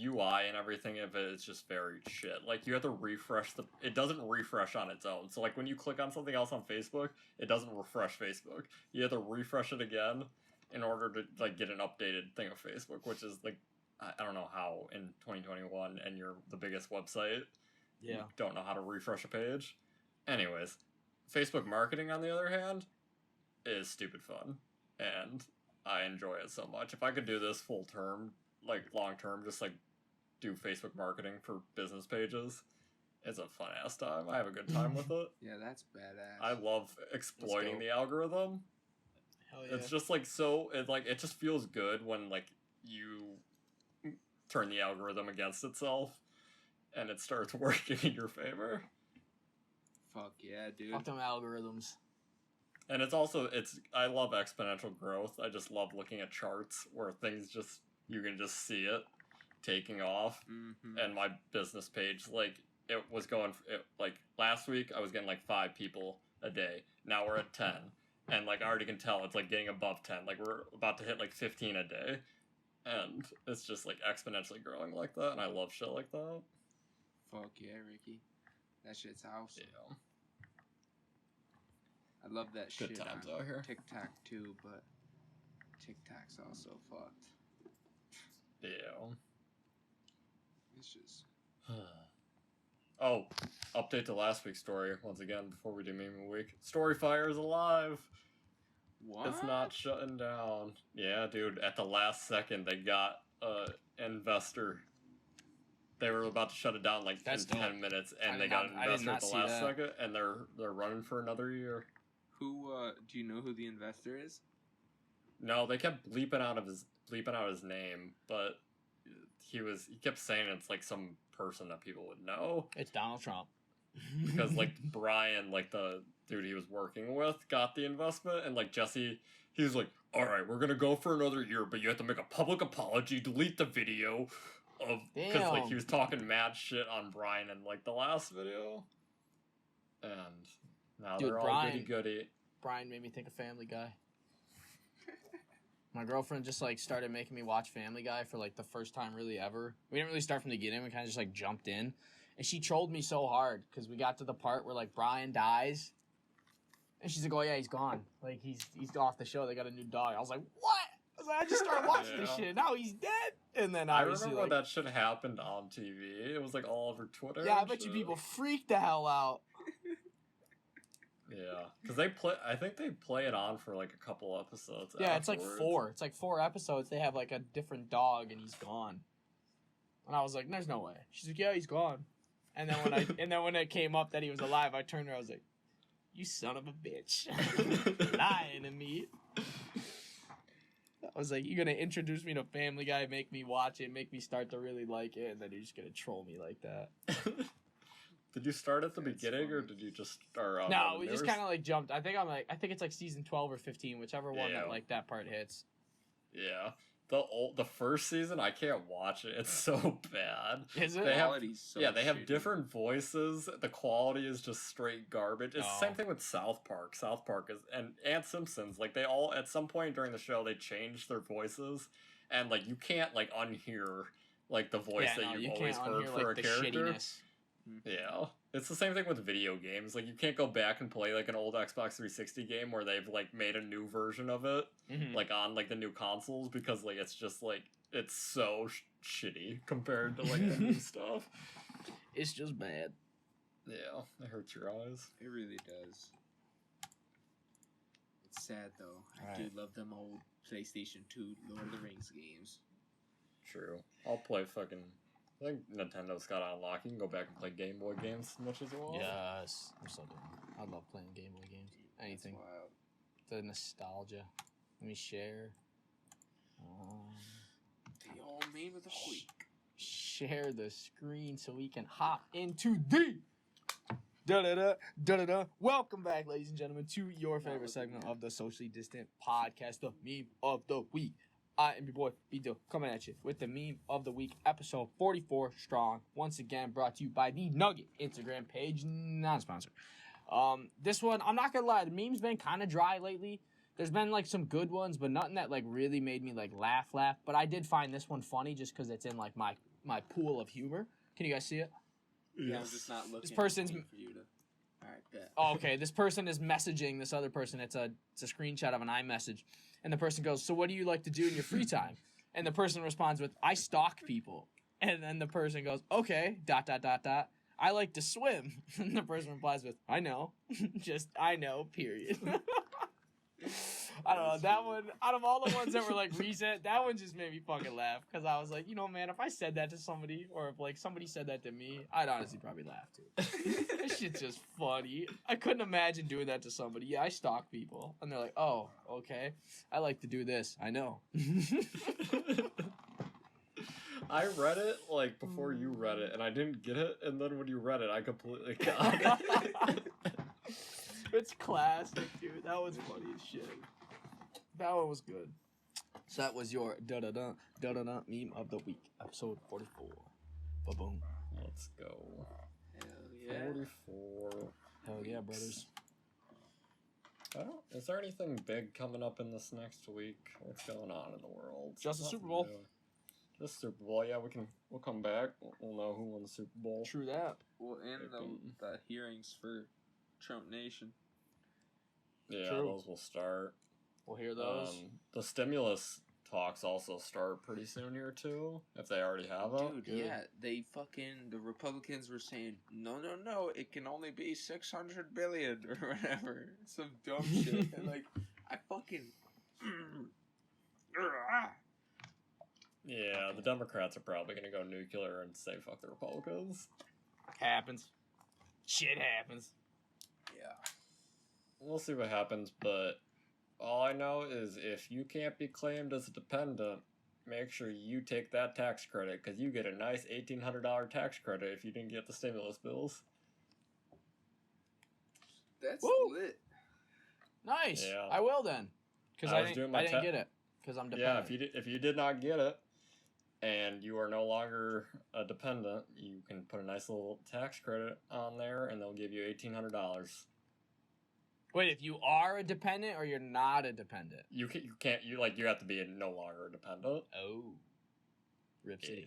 UI and everything of it is just very shit. Like, you have to refresh it doesn't refresh on its own. So like when you click on something else on Facebook, it doesn't refresh Facebook. You have to refresh it again in order to like get an updated thing of Facebook, which is like, I don't know how in 2021 and you're the biggest website. Yeah. You don't know how to refresh a page. Anyways, Facebook marketing, on the other hand, is stupid fun. And I enjoy it so much. If I could do this full term, like long term, just like do Facebook marketing for business pages, it's a fun ass time. I have a good time with it. Yeah, that's badass. I love exploiting the algorithm. Hell yeah. It's just like it just feels good when like you turn the algorithm against itself and it starts working in your favor. Fuck yeah, dude. Fuck them algorithms. And I love exponential growth. I just love looking at charts where things you can just see it taking off. Mm-hmm. And my business page, like, it was like, last week I was getting like 5 people a day. Now we're at 10. And like, I already can tell it's like getting above 10. Like, we're about to hit like 15 a day. And it's just like exponentially growing like that. And I love shit like that. Fuck yeah, Ricky. That shit's awesome. Yeah. I love that Good shit times on out here. TikTok too, but TikTok's also fucked. Yeah. It's just... Oh, update to last week's story once again before we do meme of the week. Storyfire is alive. What? It's not shutting down. Yeah, dude. At the last second, they got an investor. They were about to shut it down like That's in 10 dope. minutes, and I they did got an not- I did investor not at the see last that. second, and they're running for another year. Who, do you know who the investor is? No, they kept bleeping out his name, but he kept saying it's like some person that people would know. It's Donald Trump. Because like Brian, like the dude he was working with, got the investment, and like Jesse, he was like, "All right, we're gonna go for another year, but you have to make a public apology, delete the video of," because like he was talking mad shit on Brian in like the last video, and now Dude, they're all Brian- goody. Brian made me think of Family Guy. My girlfriend just like started making me watch Family Guy for like the first time really ever. We didn't really start from the beginning. We kind of just like jumped in, and she trolled me so hard because we got to the part where like Brian dies, and she's like, "Oh yeah, he's gone. Like he's off the show. They got a new dog." I was like, "What?" I was like, "I just started watching this Yeah. shit. Now he's dead." And then I obviously, remember when like, that shit happened on TV. It was like all over Twitter. yeah, I and bet you shit. people freaked the hell out. Yeah, because I think they play it on for like a couple episodes. Yeah, it's like afterwards. 4. It's like 4 episodes. They have like a different dog, and he's gone. And I was like, "There's no way." She's like, "Yeah, he's gone." And then when it came up that he was alive, I turned to her. I was like, "You son of a bitch, lying to me." I was like, "You're gonna introduce me to Family Guy, make me watch it, make me start to really like it, and then you're just gonna troll me like that." Did you start at the That's beginning, or funny. did you just start on No, the we just newest? kind of like jumped. I think it's like season 12 or 15, whichever one Yeah. that like that part hits. Yeah, the first season I can't watch it. It's so bad. Is it? They have- Quality's so Yeah, they have shitty. different voices. The quality is just straight garbage. It's the Oh. same thing with South Park. South Park is and Simpsons. Like they all at some point during the show they changed their voices, and like you can't like unhear like the voice Yeah, that no, you've you always can't heard unhear, for like, a the character. shittiness. Yeah, it's the same thing with video games. Like you can't go back and play like an old Xbox 360 game where they've like made a new version of it, Mhm. like on like the new consoles, because like it's just like it's so shitty compared to like the new stuff. It's just bad. Yeah, it hurts your eyes. It really does. It's sad though. I Alright. do love them old PlayStation 2 Lord of the Rings games. True. I'll play fucking. I think Nintendo's got it on lock. You can go back and play Game Boy games as much as you want. Yes. I'm so down. I love playing Game Boy games. Anything. That's wild. The nostalgia. Let me share. The old meme of the week. Share the screen so we can hop into the da-da-da. Welcome back, ladies and gentlemen, to your favorite segment of the Socially Distant Podcast, the Meme of the Week. I am your boy, Vito, coming at you with the Meme of the Week, episode 44 strong. Once again, brought to you by the Nugget Instagram page, non-sponsored. This one, I'm not gonna lie, the meme's been kind of dry lately. There's been like some good ones, but nothing that like really made me like laugh. But I did find this one funny just because it's in like my pool of humor. Can you guys see it? Yeah, I'm just not looking. This person's for you to. All right, bet. Oh, okay, this person is messaging this other person. It's a screenshot of an iMessage, and the person goes, "So what do you like to do in your free time?" And the person responds with, "I stalk people." And then the person goes, "Okay, ... I like to swim." And the person replies with, "I know, just I know, period." I don't know, that one, out of all the ones that were like recent, that one just made me fucking laugh, because I was like, you know, man, if I said that to somebody, or if like somebody said that to me, I'd honestly probably laugh too. This shit's just funny. I couldn't imagine doing that to somebody. Yeah, I stalk people, and they're like, "Oh, okay, I like to do this, I know." I read it like before you read it, and I didn't get it, and then when you read it, I completely got it. It's classic, dude. That was funny as shit. That one was good. So that was your da-da-da meme of the week, episode 44. Ba-boom. Let's go. Hell yeah. 44. Hell yeah, brothers. Is there anything big coming up in this next week? What's going on in the world? Just the Nothing Super Bowl. new. Just Super Bowl. Yeah, we'll come back. We'll know who won the Super Bowl. True that. Well, and the hearings for Trump Nation. Yeah, True. those will start. We'll hear those. The stimulus talks also start pretty soon here too, if they already have them. Dude, yeah, the Republicans were saying, no, it can only be 600 billion or whatever. Some dumb shit. And like, I fucking... Yeah, the Democrats are probably going to go nuclear and say fuck the Republicans. Happens. Shit happens. Yeah. We'll see what happens, but all I know is if you can't be claimed as a dependent, make sure you take that tax credit, because you get a nice $1,800 tax credit if you didn't get the stimulus bills. That's Woo! lit. Nice. Yeah. I will then. Because I didn't get it. Because I'm dependent. Yeah, if you did not get it, and you are no longer a dependent, you can put a nice little tax credit on there, and they'll give you $1,800. Wait, if you are a dependent or you're not a dependent? You have to be no longer a dependent. Oh. Rip City.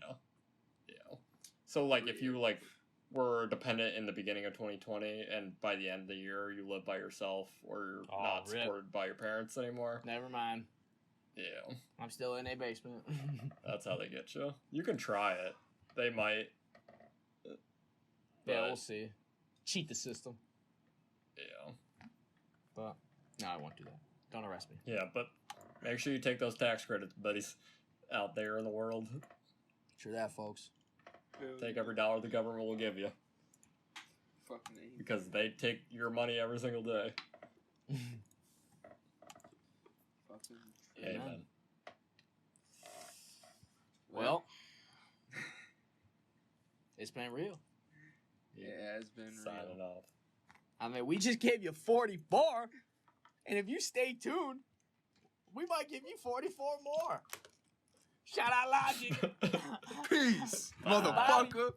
Yeah. So like if you like were dependent in the beginning of 2020 and by the end of the year you live by yourself or you're not supported by your parents anymore. Never mind. Yeah. I'm still in a basement. That's how they get you. You can try it. They might. Yeah, we'll see. Cheat the system. Yeah. But no, I won't do that. Don't arrest me. Yeah, but make sure you take those tax credits, buddies, out there in the world. True that, folks. Take every dollar the government will give you. Fucking A. Because they take your money every single day. Fucking Amen. Well, it's been real. Yeah, it's been Signing real. off. I mean, we just gave you 44, and if you stay tuned, we might give you 44 more. Shout out Logic. Peace, Bye. motherfucker.